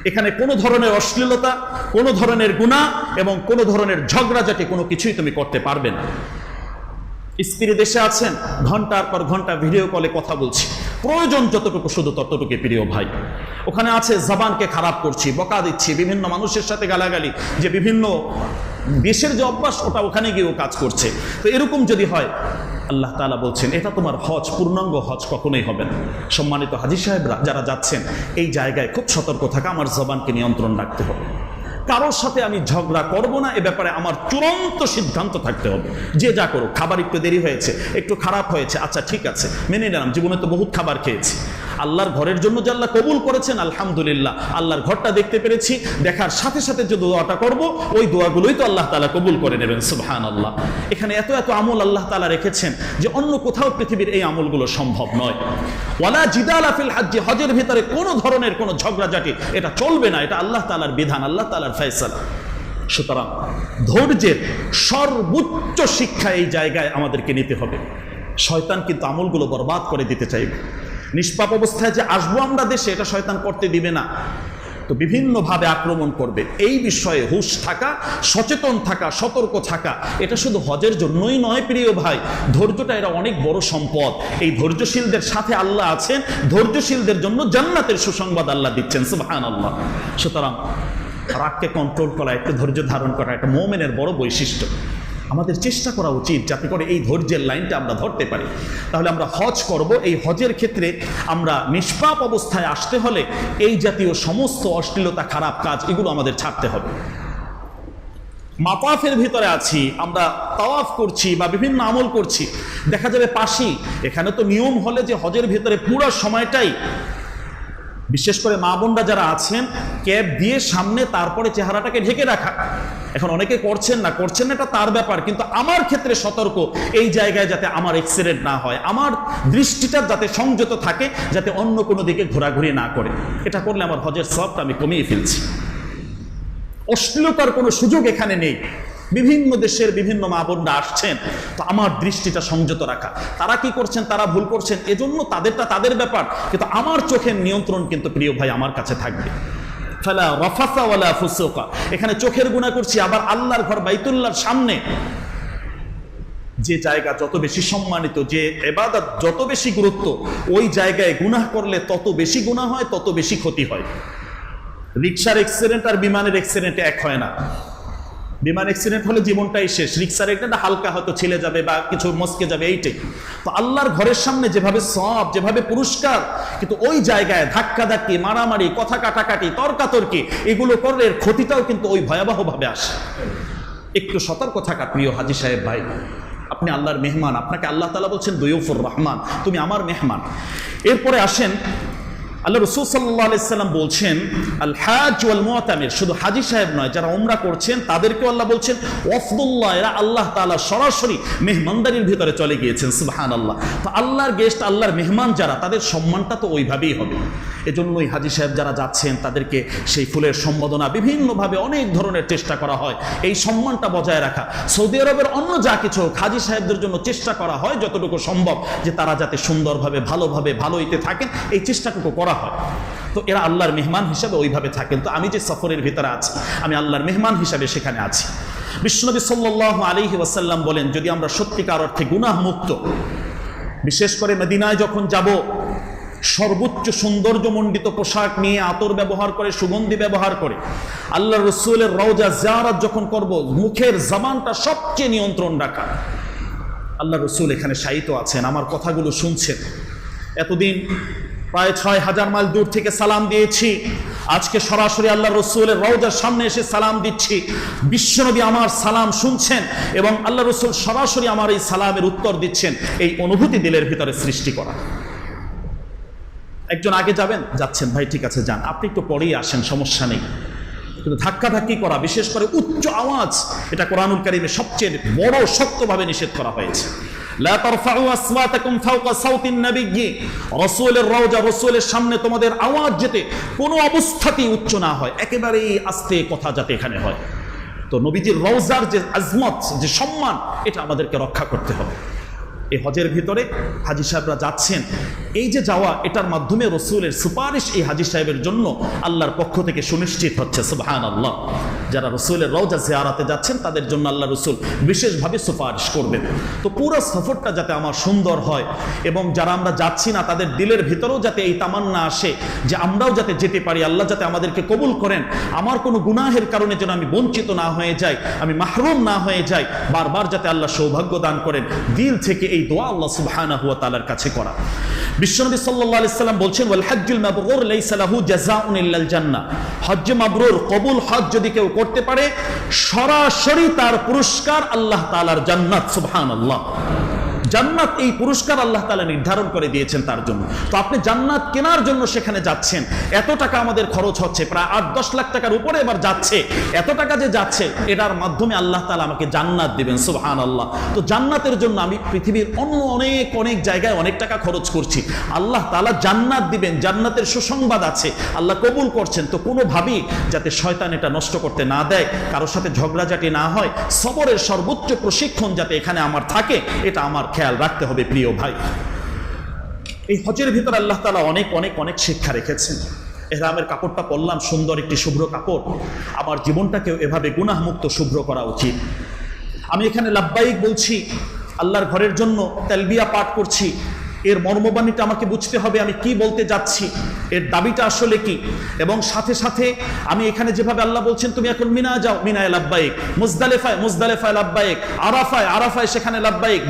[SPEAKER 1] এখানে কোনো ধরনের অশ্লীলতা, কোনো ধরনের গুনাহ এবং কোনো ধরনের ঝগড়াঝাটি কোনো কিছুই তুমি করতে পারবে না। স্ত্রী দেশে আছেন, ঘন্টার পর ঘন্টা ভিডিও কলে কথা বলছি, প্রয়োজন যতটুকু শুধু ততটুকু। প্রিয় ভাই, ওখানে আছে জবানকে খারাপ করছি, বকা দিচ্ছি, বিভিন্ন মানুষের সাথে গালাগালি, যে বিভিন্ন দেশের যে অভ্যাস ওটা ওখানে গিয়েও কাজ করছে। তো এরকম যদি হয়, আল্লাহ তাআলা বলছেন এটা তোমার হজ, পূর্ণাঙ্গ হজ কখনোই হবে না। সম্মানিত হাজী সাহেবরা যারা যাচ্ছেন, এই জায়গায় খুব সতর্ক থাকা, আমার জবানকে নিয়ন্ত্রণ রাখতে হবে। কারোর সাথে আমি ঝগড়া করব না, এ ব্যাপারে আমার চূড়ান্ত সিদ্ধান্ত থাকতে হবে। যে যা করুক, খাবার একটু দেরি হয়েছে, একটু খারাপ হয়েছে, আচ্ছা ঠিক আছে, মেনে নিলাম, জীবনে তো বহুত খাবার খেয়েছি, আল্লাহর ঘরের জন্য যে আল্লাহ কবুল করেছেন আলহামদুলিল্লাহ, আল্লাহর ঘরটা দেখতে পেরেছি, দেখার সাথে সাথে যে দোয়াটা করব ওই দোয়াগুলোই তো আল্লাহ তাআলা কবুল করে নেবেন। সুবহানাল্লাহ। এখানে এত এত আমল আল্লাহ তাআলা রেখেছেন যে অন্য কোথাও পৃথিবীর এই আমলগুলো সম্ভব নয়। ওয়ালা জিদালা ফিল হজ, হজের ভিতরে কোনো ধরনের কোনো ঝগড়াঝাটি এটা চলবে না, এটা আল্লাহ তাআলার বিধান, আল্লাহ তাআলার ফয়সালা। সুতরাং ধৈর্যের সর্বোচ্চ শিক্ষা এই জায়গায় আমাদেরকে নিতে হবে। শয়তান কিন্তু আমলগুলো বরবাদ করে দিতে চাইবে। নিষ্পাপ অবস্থায় যে আসবো আমরা দেশে, এটা শয়তান করতে দিবে না, তো বিভিন্নভাবে আক্রমণ করবে। এই বিষয়ে হুঁশ থাকা, সচেতন থাকা, সতর্ক থাকা, এটা শুধু হজের জন্যই নয় প্রিয় ভাই, ধৈর্যটা এটা অনেক বড় সম্পদ। এই ধৈর্যশীলদের সাথে আল্লাহ আছেন, ধৈর্যশীলদের জন্য জান্নাতের সুসংবাদ আল্লাহ দিচ্ছেন। সুবহানাল্লাহ। সুতরাং রাগকে কন্ট্রোল করা, একটু ধৈর্য ধারণ করা, একটা মুমিনের বড় বৈশিষ্ট্য। আমাদের চেষ্টা করা উচিত যাতে করে এই ধৈর্যের লাইনটা আমরা ধরতে পারি। তাহলে আমরা হজ করব, এই হজের ক্ষেত্রে আমরা নিষ্পাপ অবস্থায় আসতে হলে এই জাতীয় সমস্ত অশ্লীলতা, খারাপ কাজ, এগুলো আমাদের ছাড়তে হবে। মাতাফের ভিতরে আছি, আমরা তাওয়াফ করছি বা বিভিন্ন আমল করছি, দেখা যাবে পাশি, এখানে তো নিয়ম হলে যে হজের ভিতরে পুরো সময়টাই, বিশেষ করে মা বোনরা যারা আছেন, ক্যাপ দিয়ে সামনে, তারপরে চেহারাটাকে ঢেকে রাখা। এখন অনেকে করছেন না, এটা তার ব্যাপার, কিন্তু আমার ক্ষেত্রে সতর্ক, এই জায়গায় যাতে আমার অ্যাক্সিডেন্ট না হয়, আমার দৃষ্টিটা যাতে সংযত থাকে, যাতে অন্য কোনো দিকে ঘোরাঘুরি না করে। এটা করলে আমার হজের সওয়াবটা আমি কমিয়ে ফেলছি। অশ্লীলতার কোনো সুযোগ এখানে নেই। বিভিন্ন দেশের বিভিন্ন মা বোনরা আসছেন, তো আমার দৃষ্টিটা সংযত রাখা। তারা কি করছেন, তারা ভুল করছেন, এজন্য তাদেরটা তাদের ব্যাপার, কিন্তু আমার চোখের নিয়ন্ত্রণ কিন্তু প্রিয় ভাই আমার কাছে থাকবে। ফালা রাফাসা ওয়ালা ফুসুকা, এখানে চোখের গুনাহ করছি, আবার আল্লাহর ঘর বাইতুল্লাহর সামনে, যে জায়গা যত বেশি সম্মানিত, যে ইবাদত যত বেশি গুরুত্ব, ওই জায়গায় গুনাহ করলে তত বেশি গুনাহ হয়, তত বেশি ক্ষতি হয়। রিকশার অ্যাক্সিডেন্ট আর বিমানের অ্যাক্সিডেন্ট এক হয় না। বিমান অ্যাক্সিডেন্ট হলে জীবনটাই শেষ, রিকশার একটা হালকা হয়তো ছেলে যাবে বা কিছু মস্কে যাবে, এইটাই তো। আল্লাহর ঘরের সামনে যেভাবে সওয়াব, যেভাবে পুরস্কার, কিন্তু ওই জায়গায় ধাক্কাধাক্কি, মারামারি, কথা কাটাকাটি, তর্কাতর্কি, এগুলো করলে এর ক্ষতিটাও কিন্তু ওই ভয়াবহভাবে আসে। একটু সতর্ক থাকা প্রিয় হাজী সাহেব ভাই, আপনি আল্লাহর মেহমান, আপনাকে আল্লাহ তাআলা বলছেন দুয়ুফুর রহমান, তুমি আমার মেহমান। এরপরে আসেন আল্লাহ রাসূল সাল্লাল্লাহু আলাইহি সাল্লাম বলছেন, আল হাজ ওয়াল মুতামির, শুধু হাজী সাহেব নয়, যারা উমরা করছেন তাদেরকেও আল্লাহ বলছেন ওয়াফদুল্লাহ, এরা আল্লাহ তাআলা সরাসরি মেহমানদারির ভিতরে চলে গিয়েছেন। সুবহানাল্লাহ। তো আল্লাহর গেস্ট, আল্লাহর মেহমান যারা, তাদের সম্মানটা তো ওইভাবেই হবে। এজন্যই হাজী সাহেব যারা যাচ্ছেন তাদেরকে সেই ফুলের সম্বোধনা বিভিন্নভাবে অনেক ধরনের চেষ্টা করা হয় এই সম্মানটা বজায় রাখা। সৌদি আরবের অন্য যা কিছু হোক, হাজী সাহেবদের জন্য চেষ্টা করা হয় যতটুকু সম্ভব যে তারা যাতে সুন্দরভাবে ভালো হইতে থাকেন, এই চেষ্টাটুকু করা হয়। তো এরা আল্লাহর মেহমান হিসাবে ওইভাবে থাকেন। তো আমি যে সফরের ভিতরে আছি, আমি আল্লাহর মেহমান হিসাবে সেখানে আছি। বিশ্বনবী সাল্লাল্লাহু আলাইহি ওয়াসাল্লাম বলেন, যদি আমরা সত্যিকার অর্থে গুনাহ মুক্ত, বিশেষ করে মদিনায় যখন যাব, সর্বোচ্চ সৌন্দর্যমণ্ডিত পোশাক নিয়ে, আতর ব্যবহার করে, সুগন্ধি ব্যবহার করে আল্লাহ রসুলের রওজা জিয়ারত যখন করব, মুখের জবানটা সবচেয়ে নিয়ন্ত্রণ রাখা। আল্লাহ রসুল এখানে শায়িত আছেন, আমার কথাগুলো শুনছেন। এতদিন প্রায় ৬,০০০ মাইল দূর থেকে সালাম দিয়েছি, আজকে সরাসরি আল্লাহ রসুলের রওজার সামনে এসে সালাম দিচ্ছি। বিশ্বনবী আমার সালাম শুনছেন এবং আল্লাহ রসুল সরাসরি আমার এই সালামের উত্তর দিচ্ছেন। এই অনুভূতি দিলের ভিতরে সৃষ্টি করা। একজন আগে যাচ্ছেন, ভাই ঠিক আছে যান, আপনি একটু পরেই আসেন, সমস্যা নেই। কিন্তু ধাক্কাধাক্কি করা, বিশেষ করে উচ্চ আওয়াজ, এটা কোরআনুল কারীমে সবচেয়ে বড় শক্তভাবে নিষেধ করা হয়েছে। লা তারফাউ আসওয়াতাকুম ফাওকা সাউতিন নবিয়্যি, রাসূলের রওজা, রাসূলের সামনে তোমাদের আওয়াজ যাতে কোনো অবস্থাতেই উচ্চ না হয়, একেবারেই আস্তে কথা যাতে এখানে হয়। তো নবীজির রওজার যে আজমত, যে সম্মান, এটা আমাদেরকে রক্ষা করতে হবে। এই হজের ভিতরে হাজী সাহেবরা যাচ্ছেন, এই যে যাওয়া, এটার মাধ্যমে রসুলের সুপারিশ এই হাজী সাহেবের জন্য আল্লাহর পক্ষ থেকে সুনিশ্চিত হচ্ছে। সুবহানাল্লাহ। যারা রসুলের রওজা জিয়ারাতে যাচ্ছেন তাদের জন্য আল্লাহ রসুল বিশেষভাবে সুপারিশ করবেন। তো পুরো সফরটা যাতে আমার সুন্দর হয় এবং যারা আমরা যাচ্ছি না তাদের দিলের ভিতরেও যাতে এই তামান্না আসে যে আমরাও যাতে যেতে পারি, আল্লাহ যাতে আমাদেরকে কবুল করেন, আমার কোনো গুনাহের কারণে যেন আমি বঞ্চিত না হয়ে যাই, আমি মাহরুম না হয়ে যাই, বারবার যাতে আল্লাহ সৌভাগ্য দান করেন। দিল থেকে এই দোয়া আল্লাহ সুবহানাহু ওয়া তাআলার কাছে করা। বিশ্বনবী সাল্লাল্লাহু আলাইহি সাল্লাম বলছেন, ওয়াল হাজ্জুল মাবরুর লাইসা লাহু জাযাউন ইল্লাল জান্নাহ, হজ্জ মাবরুর, কবুল হজ যদি কেউ করতে পারে, সরাসরি তার পুরস্কার আল্লাহ তাআলার জান্নাত। সুবহানাল্লাহ। জান্নাত, এই পুরস্কার আল্লাহ তাআলা নির্ধারণ করে দিয়েছেন তার জন্য। তো আপনি জান্নাত কেনার জন্য সেখানে যাচ্ছেন, এত টাকা আমাদের খরচ হচ্ছে, প্রায় ৮-১০ লাখ টাকার উপরে এবার যাচ্ছে। এত টাকা যে যাচ্ছে, এটার মাধ্যমে আল্লাহ তাআলা আমাকে জান্নাত দিবেন। সুবহানাল্লাহ। তো জান্নাতের জন্য আমি পৃথিবীর অন্য অনেক জায়গায় অনেক টাকা খরচ করছি, আল্লাহ তাআলা জান্নাত দিবেন, জান্নাতের সুসংবাদ আছে, আল্লাহ কবুল করছেন। তো কোনোভাবেই যাতে শয়তান এটা নষ্ট করতে না দেয়, কারোর সাথে ঝগড়াঝাটি না হয়, সবরের সর্বোচ্চ প্রশিক্ষণ যাতে এখানে আমার থাকে, এটা আমার খেয়াল রাখতে হবে। প্রিয় ভাই, এই হজের ভিতরে আল্লাহ তাআলা অনেক শিক্ষা রেখেছেন। ইহরামের কাপড়টা পরলাম, সুন্দর একটি শুভ্র কাপড়, আমার জীবনটাকেও এভাবে গুনাহমুক্ত শুভ্র করা উচিত। আমি এখানে লাব্বাইক বলছি, আল্লাহর ঘরের জন্য তালবিয়া পাঠ করছি, এর মর্মবাণীটা আমাকে বুঝতে হবে, আমি কি বলতে যাচ্ছি, এর দাবিটা আসলে কি। এবং সাথে সাথে আমি এখানে যেভাবে আল্লাহ বলছেন তুমি এখন মিনা যাও, মিনায় লাব্বাইক, মুজদালিফায় লাব্বাইক, আরাফায় সেখানে লাব্বাইক,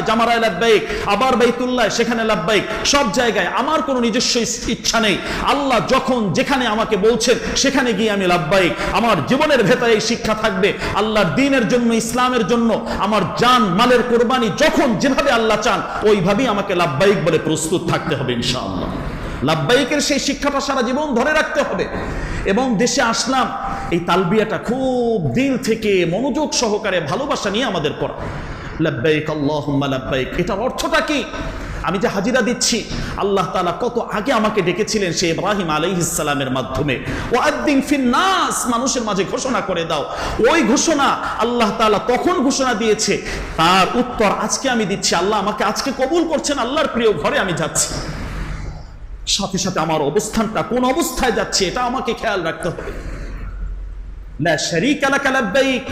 [SPEAKER 1] জামারায় লাব্বাইক, আবার বাইতুল্লাহ সেখানে লাব্বাইক, সব জায়গায় আমার কোনো নিজস্ব ইচ্ছা নেই। আল্লাহ যখন যেখানে আমাকে বলছেন সেখানে গিয়ে আমি লাব্বাইক। আমার জীবনের ভেতরে এই শিক্ষা থাকবে, আল্লাহর দ্বীনের জন্য, ইসলামের জন্য আমার জান মালের কোরবানি যখন যেভাবে আল্লাহ চান ওইভাবেই আমাকে লাব্বাইক বলে প্রস্তুত থাকতে হবে ইনশাআল্লাহ। লাব্বাইকের সেই শিক্ষাটা সারা জীবন ধরে রাখতে হবে। এবং দেশে আসলাম, এই তালবিয়াটা খুব দিল থেকে মনোযোগ সহকারে ভালোবাসা নিয়ে আমাদের পড়া। লাব্বাইক আল্লাহুম্মা লাব্বাইক, এটার অর্থটা কি? আমি যে হাজিরা দিচ্ছি, আল্লাহ তাআলা কত আগে আমাকে ডেকেছিলেন সেই ইব্রাহিম আলাইহিস সালামের মাধ্যমে, ওয়াদ্দিন ফিন নাস, মানুষের মাঝে ঘোষণা করে দাও। ওই ঘোষণা আল্লাহ তাআলা তখন ঘোষণা দিয়েছে, তার উত্তর আজকে আমি দিচ্ছি। আল্লাহ আমাকে আজকে কবুল করছেন, আল্লাহর প্রিয় ঘরে আমি যাচ্ছি। সাথে সাথে আমার অবস্থানটা কোন অবস্থায় যাচ্ছে এটা আমাকে খেয়াল রাখতে হবে। লা শারীকা লাকা লাব্বাইক,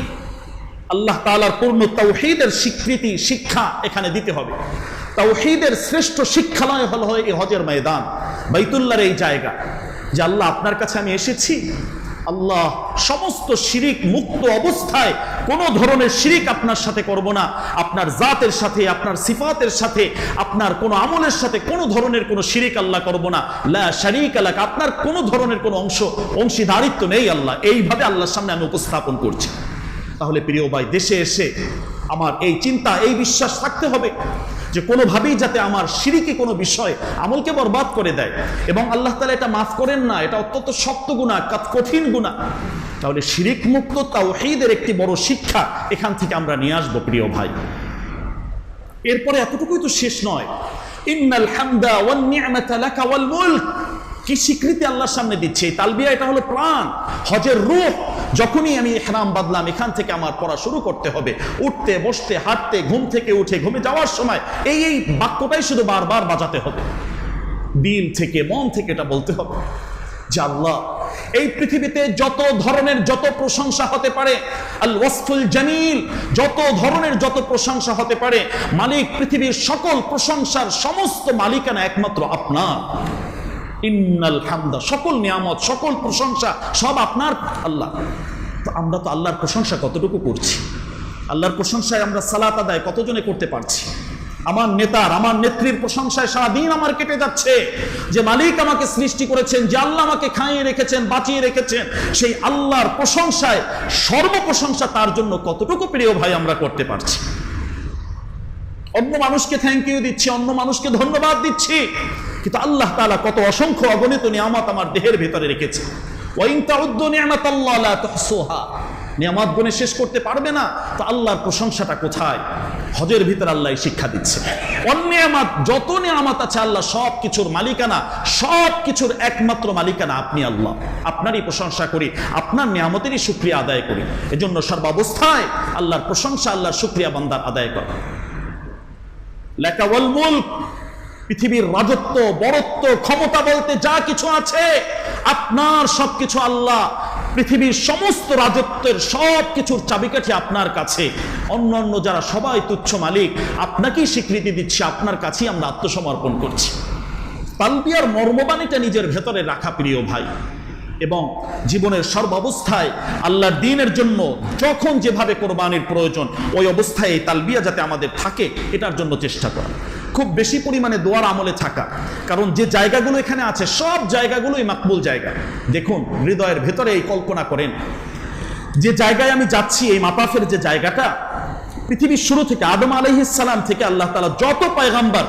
[SPEAKER 1] আল্লাহ তাআলার পূর্ণ তাওহীদের স্বীকৃতি, শিক্ষা এখানে দিতে হবে। তাওহীদের শ্রেষ্ঠ শিক্ষালয় হলো এই হজের ময়দান, বাইতুল্লাহর এই জায়গা, যে আল্লাহ আপনার কাছে আমি এসেছি, আল্লাহ সমস্ত শিরিক মুক্ত অবস্থায় কোনো ধরনের শিরিক আপনার সাথে করব না, আপনার জাতের সাথে, আপনার সিফাতের সাথে, আপনার কোনো আমলের সাথে কোনো ধরনের কোনো শিরিক আল্লাহ করব না। লা শারীকা লাক, আপনার কোনো ধরনের কোনো অংশীদারিত্ব নেই আল্লাহ। এইভাবে আল্লাহর সামনে আমি উপস্থাপন করছি। তাহলে প্রিয় ভাই, দেশে এসে আমার এই চিন্তা, এই বিশ্বাস থাকতে হবে যে কোনোভাবেই যাতে আমার শিরকি কোনো বিষয় আমলকে বরবাদ করে দেয়, এবং আল্লাহ তাআলা এটা মাফ করেন না, এটা অত্যন্ত শক্ত গুনাহ, কঠিন গুনাহ। তাহলে শিরিক মুক্ত তাওহীদের একটি বড় শিক্ষা এখান থেকে আমরা নিয়ে আসবো প্রিয় ভাই। এরপরে এতটুকুই তো শেষ নয়, ইন্নাল হামদা ওয়ান নি'মাতা লাকা ওয়াল মুলক, কি স্বীকৃতি আল্লাহর সামনে দিচ্ছে। এই তালবিয়া এটা হলো প্রাণ, হজের রূহ। যখনই আমি ইহরাম বাঁধলাম, এখান থেকে আমার পড়া শুরু করতে হবে, উঠতে বসতে হাঁটতে, ঘুম থেকে উঠে ঘুমে যাওয়ার সময় এই বাক্যটাই শুধু বারবার বাজাতে হবে, দিল থেকে মন থেকে এটা বলতে হবে যে আল্লাহ, এই পৃথিবীতে যত ধরনের যত প্রশংসা হতে পারে, আল ওয়াসফুল জামিল, যত ধরনের যত প্রশংসা হতে পারে, মালিক পৃথিবীর সকল প্রশংসার সমস্ত মালিকানা একমাত্র আপনার। ইন্নাল হামদা, সকল নিয়ামত সকল প্রশংসা সব আপনার আল্লাহ। তো আমরা তো আল্লাহর প্রশংসা কতটুকু করছি? আল্লাহর প্রশংসায় আমরা সালাত আদায় কতজনে করতে পারছি? আমার নেতার আমার নেত্রীর প্রশংসায় সারাদিন আমার কেটে যাচ্ছে। যে মালিক আমাকে সৃষ্টি করেছেন, যে আল্লাহ আমাকে খাইয়ে রেখেছেন, বাঁচিয়ে রেখেছেন, সেই আল্লাহর প্রশংসায় সর্বপ্রশংসা তার জন্য কতটুকু প্রিয় ভাই আমরা করতে পারছি? অন্য মানুষকে থ্যাংক ইউ দিচ্ছি, অন্য মানুষকে ধন্যবাদ দিচ্ছি, কিন্তু আল্লাহ তাআলা কত অসংখ্য অগণিত নিয়ামত আমার দেহের ভেতরে রেখেছে। ওয়া ইন তাউদ্দু নি'মাতাল্লাহি লা তুহসুহা, নিয়ামত গুণে শেষ করতে পারবে না। তো আল্লাহর প্রশংসাটা কোথায়? হজের ভিতরে আল্লাহ শিক্ষা দিচ্ছে। অনিয়ামত যত নিয়ামত আছে, আল্লাহ সব কিছুর মালিকানা, সব কিছুর একমাত্র মালিকানা আপনি আল্লাহ। আপনারই প্রশংসা করি, আপনার নিয়ামতেরই শুকরিয়া আদায় করি। এজন্য সর্বাবস্থায় আল্লাহর প্রশংসা, আল্লাহর শুকরিয়া বান্দার আদায় করা। লাকা ওয়াল মুলক, পৃথিবীর রাজত্ব, বড়ত্ব, ক্ষমতা বলতে যা কিছু আছে আপনার, সবকিছু আল্লাহ। পৃথিবীর সমস্ত রাজত্বের সব কিছুর চাবিকাঠি আপনার কাছে। অন্যান্য যারা সবাই তুচ্ছ মালিক, আপনাকেই স্বীকৃতি দিচ্ছে, আপনার কাছেই আমরা আত্মসমর্পণ করছি। তালবিয়ার মর্মবাণীটা নিজের ভেতরে রাখা প্রিয় ভাই, এবং জীবনের সর্বাবস্থায় আল্লাহর দ্বীনের জন্য যখন যেভাবে কোরবানির প্রয়োজন, ওই অবস্থায় এই তালবিয়া যাতে আমাদের থাকে, এটার জন্য চেষ্টা করা। খুব বেশি পরিমাণে দোয়ার আমলে থাকা, কারণ যে জায়গাগুলো এখানে আছে সব জায়গাগুলোই মাকবুল জায়গা। দেখুন, হৃদয়ের ভেতরে এই কল্পনা করেন, যে জায়গায় আমি যাচ্ছি, এই মাতাফের যে জায়গাটা, পৃথিবীর শুরু থেকে আদম আলাইহিস সালাম থেকে আল্লাহ তাআলা যত পয়গম্বর,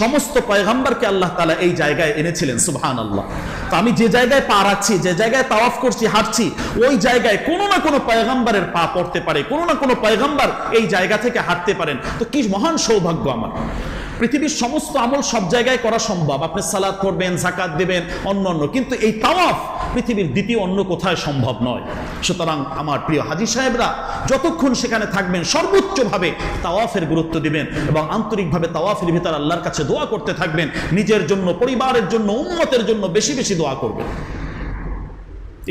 [SPEAKER 1] সমস্ত পয়গম্বরকে আল্লাহ তাআলা এই জায়গায় এনেছিলেন। সুবহানাল্লাহ। তো আমি যে জায়গায় পা রাখছি, যে জায়গায় তাওয়াফ করছি, হাঁটছি, ওই জায়গায় কোনো না কোনো পয়গম্বরের পা পড়তে পারে, কোনো না কোনো পয়গম্বর এই জায়গা থেকে হাঁটতে পারেন। তো কি মহান সৌভাগ্য আমার। পৃথিবীর সমস্ত আমল সব জায়গায় করা সম্ভব, আপনি সালাত করবেন, যাকাত দেবেন, অন্যান্য, কিন্তু এই তাওয়াফ পৃথিবীর দ্বিতীয় অন্য কোথায় সম্ভব নয়। সুতরাং আমার প্রিয় হাজী সাহেবরা, যতক্ষণ সেখানে থাকবেন সর্বোচ্চভাবে তাওয়াফের গুরুত্ব দিবেন এবং আন্তরিকভাবে তাওয়াফের ভিতর আল্লাহর কাছে দোয়া করতে থাকবেন। নিজের জন্য, পরিবারের জন্য, উম্মতের জন্য বেশি বেশি দোয়া করবেন।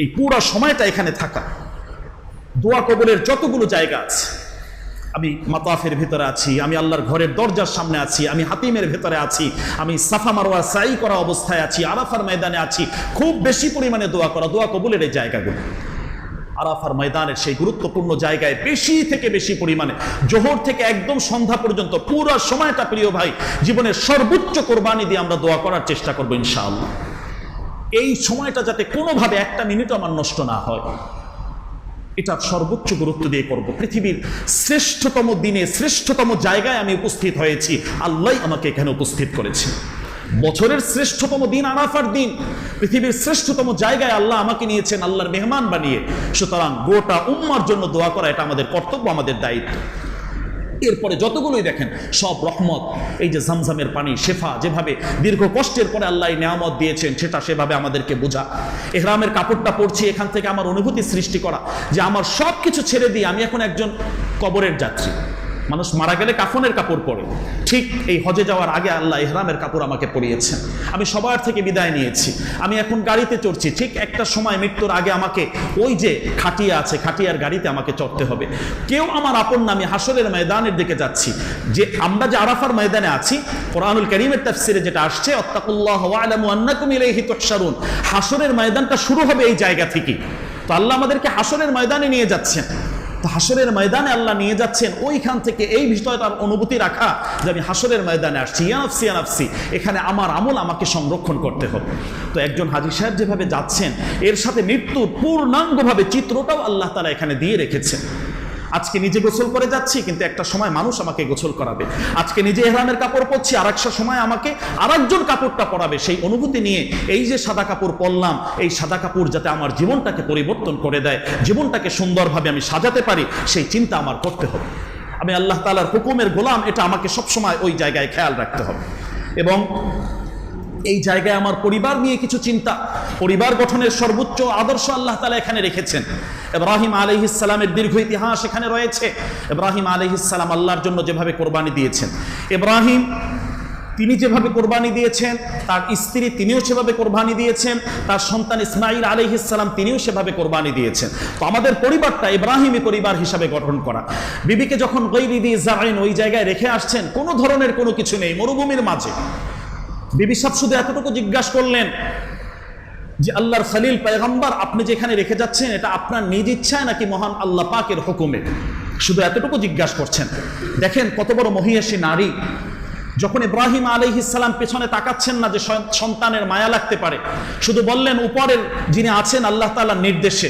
[SPEAKER 1] এই পুরো সময়টা এখানে থাকা, দোয়া কবুলের যতগুলো জায়গা আছে, আমি মাতাফের ভিতরে আছি, আমি আল্লাহর ঘরের দরজার সামনে আছি, আমি হাতিমের ভিতরে আছি, আমি সাফা মারওয়া সাই করা অবস্থায় আছি, আরাফার ময়দানে আছি, খুব বেশি পরিমাণে দোয়া করা, দোয়া কবুলের এই জায়গাগুলো। আরাফার ময়দানের সেই গুরুত্বপূর্ণ জায়গায় বেশি থেকে বেশি পরিমাণে, জোহর থেকে একদম সন্ধ্যা পর্যন্ত পুরো সময়টা প্রিয় ভাই জীবনের সর্বোচ্চ কোরবানি দিয়ে আমরা দোয়া করার চেষ্টা করবো ইনশাআল্লাহ। এই সময়টা যাতে কোনোভাবে একটা মিনিটও আমার নষ্ট না হয়, এটা সর্বোচ্চ গুরুত্ব দিয়ে করব। পৃথিবীর শ্রেষ্ঠতম দিনে, শ্রেষ্ঠতম জায়গায় আমি উপস্থিত হয়েছি, আল্লাহ আমাকে এখানে উপস্থিত করেছে। বছরের শ্রেষ্ঠতম দিন আরাফার দিন, পৃথিবীর শ্রেষ্ঠতম জায়গায় আল্লাহ আমাকে নিয়েছেন আল্লাহর মেহমান বানিয়ে। সুতরাং গোটা উম্মার জন্য দোয়া করা এটা আমাদের কর্তব্য, আমাদের দায়িত্ব। এরপরে যতগুলোই দেখেন সব রহমত। এই যে জামজামের পানি, শেফা, যেভাবে দীর্ঘ কষ্টের পরে আল্লাহ নিয়ামত দিয়েছেন, সেটা সেভাবে আমাদেরকে বোঝা। ইহরামের কাপড়টা পরছি, এখান থেকে আমার অনুভূতি সৃষ্টি করা যে আমার সব কিছু ছেড়ে দিয়ে আমি এখন একজন কবরের যাত্রী। মানুষ মারা গেলে কাফনের কাপড় পরে, ঠিক এই হজে যাওয়ার আগে আল্লাহ ইহরামের কাপড় আমাকে পরিয়েছেন। আমি সবার থেকে বিদায় নিয়েছি, আমি এখন গাড়িতে চড়ছি। ঠিক একটা সময় মৃত্যুর আগে আমাকে ওই যে খাটিয়া আছে, খাটিয়ার গাড়িতে আমাকে চড়তে হবে। কেউ আমার আপন না, আমি হাসরের ময়দানের দিকে যাচ্ছি। যে আমরা যে আরাফার ময়দানে আছি, কোরআনুল কারীমের তাফসিরে যেটা আসছে, আত্তাকুল্লাহ ওয়া'লামু আন্নাকুম ইলাইহি তুহশারুন, হাসরের ময়দানটা শুরু হবে এই জায়গা থেকে। তো আল্লাহ আমাদেরকে হাসরের ময়দানে নিয়ে যাচ্ছেন। হাসরের ময়দানে আল্লাহ নিয়ে যাচ্ছেন, ওইখান থেকে এই বিষয়টার অনুভূতি রাখা যে আমি হাসরের ময়দানে আসছি, ইয়া নাফসি ইয়া নাফসি, এখানে আমার আমল আমাকে সংরক্ষণ করতে হবে। তো একজন হাজী সাহেব যেভাবে যাচ্ছেন, এর সাথে মৃত্যুর পূর্ণাঙ্গভাবে চিত্রটাও আল্লাহ তাআলা এখানে দিয়ে রেখেছেন। আজকে নিজে গোসল করে যাচ্ছি, কিন্তু একটা সময় মানুষ আমাকে গোসল করাবে। আজকে নিজে ইহরামের কাপড় পরছি, আর একটা সময় আমাকে আরেকজন কাপড়টা পরাবে। সেই অনুভূতি নিয়ে এই যে সাদা কাপড় পরলাম, এই সাদা কাপড় যাতে আমার জীবনটাকে পরিবর্তন করে দেয়, জীবনটাকে সুন্দরভাবে আমি সাজাতে পারি, সেই চিন্তা আমার করতে হবে। আমি আল্লাহ তাআলার হুকুমের গোলাম, এটা আমাকে সবসময় ওই জায়গায় খেয়াল রাখতে হবে। এবং এই জায়গায় আমার পরিবার নিয়ে কিছু চিন্তা, পরিবার গঠনের সর্বোচ্চ আদর্শ আল্লাহ তাআলা এখানে রেখেছেন। ইব্রাহিম আলাইহিস সালামের দীর্ঘ ইতিহাস এখানে রয়েছে। ইব্রাহিম আলাইহিস সালাম আল্লাহর জন্য যেভাবে কোরবানি দিয়েছেন, ইব্রাহিম তিনি যেভাবে কোরবানি দিয়েছেন, তার স্ত্রী তিনিও সেভাবে কোরবানি দিয়েছেন, তার সন্তান ইসমাইল আলাইহিস সালাম তিনিও সেভাবে কোরবানি দিয়েছেন। তো আমাদের পরিবারটা ইব্রাহিমী পরিবার হিসাবে গঠন করা। বিবিকে যখন গায়রি দি জাইন ওই জায়গায় রেখে আসছেন, কোনো ধরনের কোনো কিছু নেই, মরুভূমির মাঝে, বিবি সাহেব শুধু এতটুকু জিজ্ঞাসা করলেন যে আল্লাহর খলিল পয়গম্বর আপনি যেখানে রেখে যাচ্ছেন, এটা আপনার নিজ ইচ্ছায় নাকি মহান আল্লাহ পাকের হুকুমে? শুধু এতটুকু জিজ্ঞাসা করছেন। দেখেন কত বড় মহিয়সী নারী। যখন ইব্রাহিম আলাইহিস সালাম পেছনে তাকাচ্ছেন না যে সন্তানের মায়া লাগতে পারে, শুধু বললেন উপরের যিনি আছেন আল্লাহ তাআলার নির্দেশে।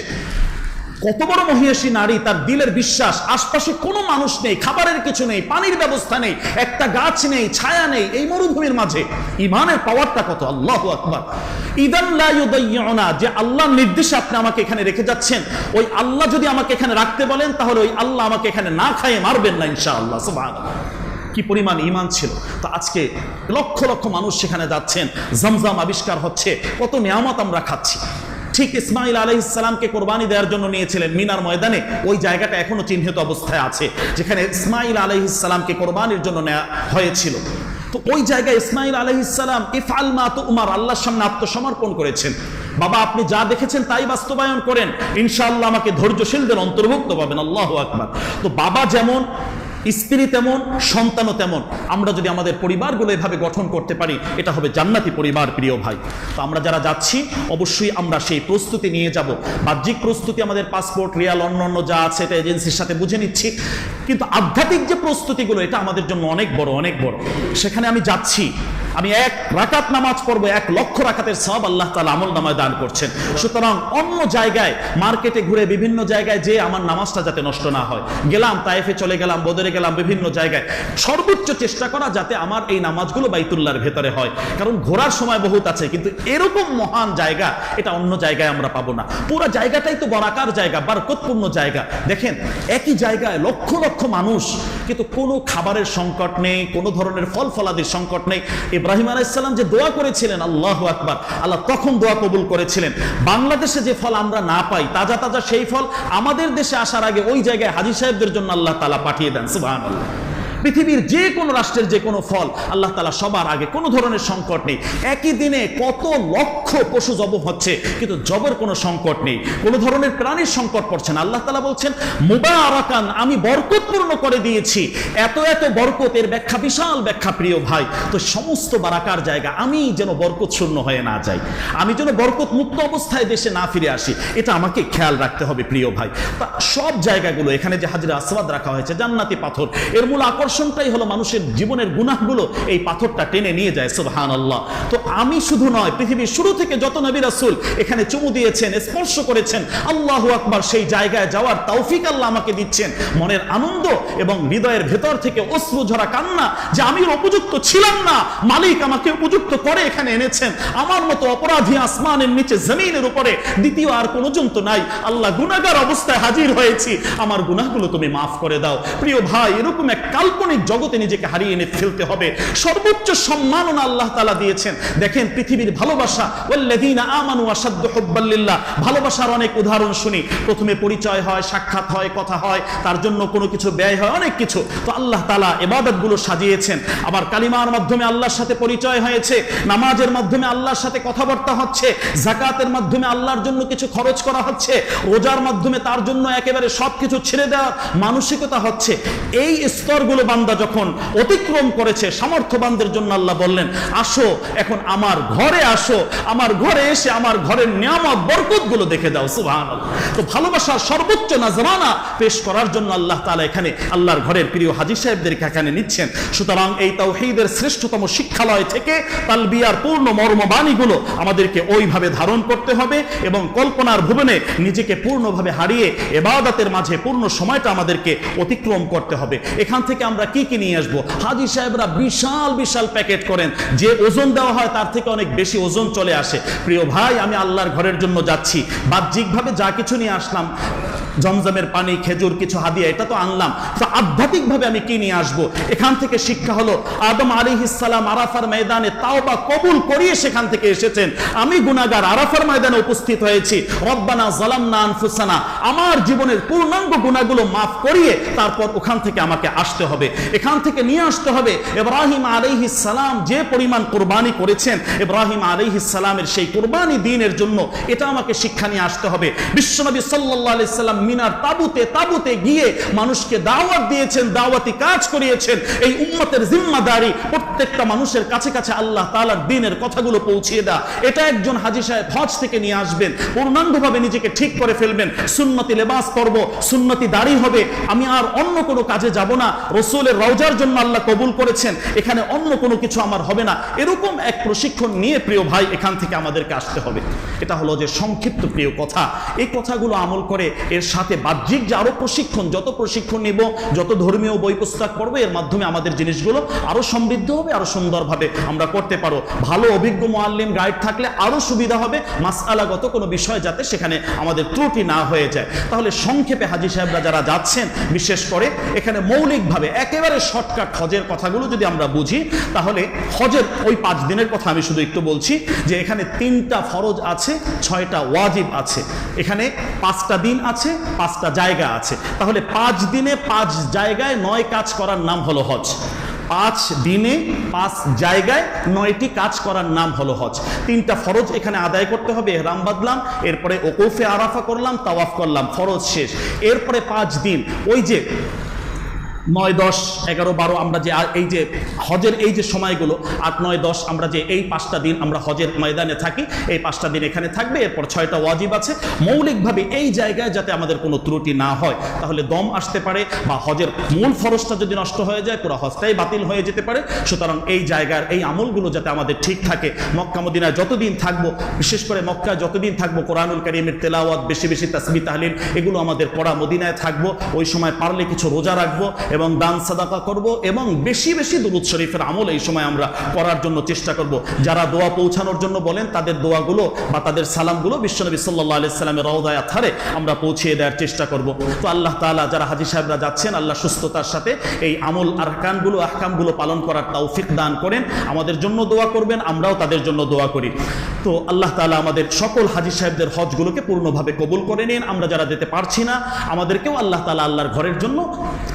[SPEAKER 1] কত বড় মহিয়সী নারী, তার দিলের বিশ্বাস, আশপাশে কোনো মানুষ নেই, খাবারের কিছু নেই, পানির ব্যবস্থা নেই, একটা গাছ নেই, ছায়া নেই, এই মরুভূমির মাঝে ঈমানের পাওয়ারটা কত! আল্লাহু আকবার। ইদান লা ইউদাইয়ুনা, যে আল্লাহর নির্দেশে আপনি আমাকে এখানে রেখে যাচ্ছেন, ওই আল্লাহ যদি আমাকে এখানে রাখতে বলেন, তাহলে ওই আল্লাহ আমাকে এখানে না খাইয়ে মারবেন না ইনশাআল্লাহ। সুবহানাল্লাহ, কি পরিমাণ ঈমান ছিল! তো আজকে লক্ষ লক্ষ মানুষ সেখানে যাচ্ছেন, জমজম আবিষ্কার হচ্ছে, কত নিয়ামত আমরা খাচ্ছি। ঠিক ইসমাইল আলাইহিস সালামকে কোরবানি দেওয়ার জন্য নিয়েছিলেন মিনার ময়দানে, ওই জায়গাটা এখনো চিহ্নিত অবস্থায় আছে, যেখানে ইসমাইল আলাইহিস সালামকে কোরবানির জন্য নেওয়া হয়েছিল। তো ওই জায়গায় ইসমাইল আলাইহিস সালাম ইফআল মা তুমার, আল্লাহর সামনে আত্মসমর্পণ করেছেন। বাবা আপনি যা দেখেছেন তাই বাস্তবায়ন করেন, ইনশাআল্লাহ আমাকে ধৈর্যশীলদের অন্তর্ভুক্ত পাবেন। আল্লাহু আকবার। তো বাবা যেমন, স্ত্রী তেমন, সন্তানও তেমন। আমরা যদি আমাদের পরিবারগুলো এভাবে গঠন করতে পারি, এটা হবে জান্নাতি পরিবার। প্রিয় ভাই, তো আমরা যারা যাচ্ছি অবশ্যই আমরা সেই প্রস্তুতি নিয়ে যাব। বাহ্যিক প্রস্তুতি আমাদের পাসপোর্ট, রিয়াল, অন্যান্য যা আছে এটা এজেন্সির সাথে বুঝে নিচ্ছি, কিন্তু আধ্যাত্মিক যে প্রস্তুতিগুলো, এটা আমাদের জন্য অনেক বড়, অনেক বড়। সেখানে আমি যাচ্ছি, আমি 1 রাকাত নামাজ পড়বো, 1 লক্ষ রাকাতের সওয়াব আল্লাহ তাআলা আমল নামায় দান করছেন। সুতরাং অন্য জায়গায় মার্কেটে ঘুরে বিভিন্ন জায়গায় যে আমার নামাজটা যাতে নষ্ট না হয়, গেলাম তায়েফে চলে গেলাম, বদরে গেলাম, বিভিন্ন জায়গায় সর্বোচ্চ চেষ্টা করা যাতে আমার এই নামাজগুলো বাইতুল্লাহর ভেতরে হয়। কারণ ঘোরার সময় বহুত আছে, কিন্তু এরকম মহান জায়গা এটা অন্য জায়গায় আমরা পাবো না। পুরো জায়গাটাই তো বরাকার জায়গা, বরকতপূর্ণ জায়গা। দেখেন একই জায়গায় লক্ষ লক্ষ মানুষ, কিন্তু কোনো খাবারের সংকট নেই, কোনো ধরনের ফল ফলাদির সংকট নেই। ইব্রাহিম আলাইহিস সালাম যে দোয়া করেছিলেন, আল্লাহু আকবার, আল্লাহ তখন দোয়া কবুল করেছিলেন। বাংলাদেশে যে ফল আমরা না পাই, তাজা তাজা সেই ফল আমাদের দেশে আসার আগে ওই জায়গায় হাজী সাহেবদের জন্য আল্লাহ তাআলা পাঠিয়ে দেন। সুবহানাল্লাহ। পৃথিবীর যে কোনো রাষ্ট্রের যে কোনো ফল আল্লাহ তাআলা সবার আগে, কোনো ধরনের সংকট নেই। একই দিনে কত লক্ষ পশু জবো হচ্ছে, কিন্তু জবের কোনো সংকট নেই, কোনো ধরনের প্রাণীর সংকট পড়ছে না। আল্লাহ তাআলা বলছেন মুবারাকান, আমি বরকতপূর্ণ করে দিয়েছি। এত এত বরকতের ব্যাখ্যা, বিশাল ব্যাখ্যা প্রিয় ভাই। তো সমস্ত বারাকার জায়গা, আমি যেন বরকত শূন্য হয়ে না যাই, আমি যেন বরকত মুক্ত অবস্থায় দেশে না ফিরে আসি, এটা আমাকে খেয়াল রাখতে হবে প্রিয় ভাই। তা সব জায়গাগুলো, এখানে যে হাজরে আসওয়াদ রাখা হয়েছে, জান্নাতি পাথর, এর মূল আকর্ষণটাই হলো মানুষের জীবনের গুনাহগুলো এই পাথরটা টেনে নিয়ে যায়। সুবহানাল্লাহ। তো আমি শুধু নয়, পৃথিবীর শুরু থেকে যত নবী রাসূল এখানে চুমু দিয়েছেন, স্পর্শ করেছেন, আল্লাহু আকবার, সেই জায়গায় যাওয়ার তৌফিক আল্লাহ আমাকে দিচ্ছেন। মনের আনন্দ এবং হৃদয়ের ভেতর থেকে অশ্রু ঝরা কান্না যে আমি উপযুক্ত ছিলাম না, মালিক আমাকে উপযুক্ত করে এখানে এনেছেন। আমার মতো অপরাধী আসমানের নিচে জমিনের উপরে দ্বিতীয় আর কোনো জন্তু নাই। আল্লাহ, গুনাহগার অবস্থায় হাজির হয়েছি, আমার গুনাহগুলো তুমি মাফ করে দাও। প্রিয় ভাই, এরকম এক কাল্পনিক জগতে নিজেকে হারিয়ে এনে ফেলতে হবে। সর্বোচ্চ সম্মাননা আল্লাহ তাআলা দিয়েছেন। দেখেন পৃথিবীর ভালোবাসা, ওয়াল্লাযীনা আমানু আশাদ্দু হুব্বাল লিল্লাহ, ভালোবাসার অনেক উদাহরণ শুনি। প্রথমে পরিচয় হয়, সাক্ষাৎ হয়, কথা হয়, তার জন্য কোনো কিছু ব্যয় হয়, অনেক কিছু। তো আল্লাহ তাআলা ইবাদতগুলো সাজিয়েছেন। আবার কালিমার মাধ্যমে আল্লাহর সাথে পরিচয় হয়েছে, নামাজের মাধ্যমে আল্লাহর সাথে কথাবার্তা হচ্ছে, যাকাতের মাধ্যমে আল্লাহর জন্য কিছু খরচ করা হচ্ছে, রোজার মাধ্যমে তার জন্য একেবারে সবকিছু ছেড়ে দেওয়ার মানসিকতা হচ্ছে। এই স্তরগুলো বান্দা যখন অতিক্রম করেছে, সামর্থ্যবানদের জন্য আল্লাহ বললেন আসো এখন আমার ঘরে আসো, আমার ঘরে এসে আমার ঘরের নিয়ামত বরকতগুলো দেখে দাও। সুবহানাল্লাহ। তো ভালোবাসার সর্বোচ্চ নাজরানা পেশ করার জন্য আল্লাহ তাআলা এখানে আল্লাহর ঘরের প্রিয় হাজী সাহেবদেরকে এখানে নিচ্ছেন। সুতরাং এই তাওহীদের শ্রেষ্ঠতম শিক্ষালয় থেকে তালবিয়ার পূর্ণ মর্মবাণীগুলো আমাদেরকে ওইভাবে ধারণ করতে হবে এবং কল্পনার ভুবনে নিজেকে পূর্ণভাবে হারিয়ে ইবাদতের মাঝে পূর্ণ সময়টা আমাদেরকে অতিক্রম করতে হবে। এখান থেকে আমরা কি কি নিয়ে আসবো? হাজী সাহেবরা বিশাল বিশাল প্যাকেট করেন, যে ওজন দেওয়া হয় তার থেকে অনেক বেশি ওজন চলে আসে। প্রিয় ভাই, আমি আল্লাহর ঘরের জন্য যাচ্ছি, বাহ্যিকভাবে যা কিছু নিয়ে আসলাম, জমজমের পানি, খেজুর, কিছু হাদিয়া, এটা তো আনলাম, তো আধ্যাত্মিকভাবে আমি কি নিয়ে আসবো? এখান থেকে শিক্ষা হলো আদম আলাইহিস সালাম আরাফার ময়দানে তাওবা কবুল করিয়ে সেখান থেকে এসেছেন। আমি গুনাহগার, আরাফার ময়দানে উপস্থিত হয়েছি, রব্বানা যালামনা আনফুসানা, আমার জীবনের পূর্ণাঙ্গ গুনাহগুলো মাফ করিয়ে তারপর ওখান থেকে আমাকে আসতে হবে। এখান থেকে নিয়ে আসতে হবে ইব্রাহিম আলাইহিস সালাম যে পরিমাণ কুরবানি করেছেন, ইব্রাহিম আলাইহিস সালামের সেই কুরবানি দ্বীনের জন্য এটা আমাকে শিক্ষা নিয়ে আসতে হবে। বিশ্বনবী সাল্লাল্লাহু আলাইহি সাল্লাম মিনার তাবুতে তাবুতে গিয়ে মানুষকে দাওয়াত দিয়েছেন, দাওয়াতি কাজ করিয়েছেন। এই উম্মতের জিম্মাদারি প্রত্যেকটা মানুষের কাছে কাছে আল্লাহ তাআলার দ্বীনের কথাগুলো পৌঁছিয়ে দেয়া। এটা একজন হাজী সাহেব হজ থেকে নিয়ে আসবেন, পূর্ণাঙ্গভাবে নিজেকে ঠিক করে ফেলবেন, সুন্নতি লেবাস পরব, সুন্নতি দাড়ি হবে, আমি আর অন্য কোনো কাজে যাব না, রাসূলের রওজার জন্য আল্লাহ কবুল করেছেন, এখানে অন্য কোনো কিছু আমার হবে না, এরকম এক প্রশিক্ষণ নিয়ে প্রিয় ভাই এখান থেকে আমাদেরকে আসতে হবে। এটা হলো যে সংক্ষিপ্ত প্রিয় কথা। এই কথাগুলো আমল করে এর সাথে বাহ্যিক যে আরো প্রশিক্ষণ, যত প্রশিক্ষণ নিব, যত ধর্মীয় বই পুস্তক পড়বো, এর মাধ্যমে আমাদের জিনিসগুলো আরো সমৃদ্ধ হবে, আরো সুন্দরভাবে আমরা করতে পারো। ভালো অভিজ্ঞ মুআল্লিম গাইড থাকলে আরো সুবিধা হবে, মাসআলাগত কোনো বিষয় যাতে সেখানে আমাদের ত্রুটি না হয়ে যায়। তাহলে সংক্ষেপে হাজী সাহেবরা যারা যাচ্ছেন, বিশেষ করে এখানে মৌলিকভাবে একেবারে শর্টকাট হজের কথাগুলো যদি আমরা বুঝি, তাহলে হজের ওই 5 দিনের কথা আমি শুধু একটু বলছি যে এখানে 3টা ফরজ আছে, 6টা ওয়াজিব আছে, এখানে 5টা দিন আছে, 5টা জায়গা আছে। তাহলে 5 দিনে 5 জায়গায় 9 কাজ করার নাম হলো হজ। 5 দিনে 5 জায়গায় 9টি কাজ করার নাম হলো হজ। 3টা ফরজ এখানে আদায় করতে হবে, ইহরাম বাঁধলাম, এরপরে ওকুফে আরাফা করলাম, তাওয়াফ করলাম, ফরজ শেষ। এরপরে 5 দিন ওই যে 9, 10, 11, 12 আমরা যে এই যে হজের এই যে সময়গুলো 8, 9, 10 আমরা যে এই 5টা দিন আমরা হজের ময়দানে থাকি, এই 5টা দিন এখানে থাকবে। এরপর 6টা ওয়াজিব আছে। মৌলিকভাবে এই জায়গায় যাতে আমাদের কোনো ত্রুটি না হয়, তাহলে দম আসতে পারে বা হজের মূল ফরজটা যদি নষ্ট হয়ে যায় পুরো হজটাই বাতিল হয়ে যেতে পারে। সুতরাং এই জায়গার এই আমলগুলো যাতে আমাদের ঠিক থাকে, মক্কা মদিনায় যতদিন থাকবো, বিশেষ করে মক্কায় যতদিন থাকবো, কোরআনুল কারীমের তেলাওয়াত, বেশি বেশি তাসবিহ তাহলিল এগুলো আমাদের পড়া, মদিনায় থাকবো ওই সময় পারলে কিছু রোজা রাখবো এবং দান সাদাকা করব এবং বেশি বেশি দুরূদ শরীফের আমল এই সময় আমরা করার জন্য চেষ্টা করব। যারা দোয়া পৌঁছানোর জন্য বলেন, তাদের দোয়াগুলো বা তাদের সালামগুলো বিশ্বনবী সাল্লাল্লাহু আলাইহি সাল্লামের রওজায় আথারে আমরা পৌঁছিয়ে দেওয়ার চেষ্টা করব। তো আল্লাহ তাআলা যারা হাজী সাহেবরা যাচ্ছেন, আল্লাহ সুস্থতার সাথে এই আমল আরকানগুলো, আহকামগুলো পালন করার তৌফিক দান করেন। আমাদের জন্য দোয়া করবেন, আমরাও তাদের জন্য দোয়া করি। তো আল্লাহ তাআলা আমাদের সকল হাজী সাহেবদের হজগুলোকে পূর্ণভাবে কবুল করে নিন। আমরা যারা যেতে পারছি না, আমাদেরকেও আল্লাহ তাআলা আল্লাহর ঘরের জন্য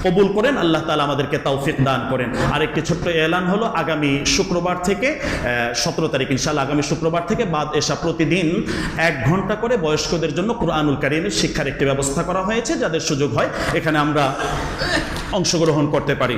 [SPEAKER 1] কবুল করেন, আল্লাহ তাআলা আমাদেরকে তৌফিক দান করেন। আরেকটি ছোট্ট এলান হলো, আগামী শুক্রবার থেকে 17 তারিখ ইনশাআল্লাহ, আগামী শুক্রবার থেকে বাদ এশা প্রতিদিন 1 ঘন্টা করে বয়স্কদের জন্য কুরআনুল কারীমের শিক্ষার একটি ব্যবস্থা করা হয়েছে। যাদের সুযোগ হয় এখানে আমরা অংশগ্রহণ করতে পারি।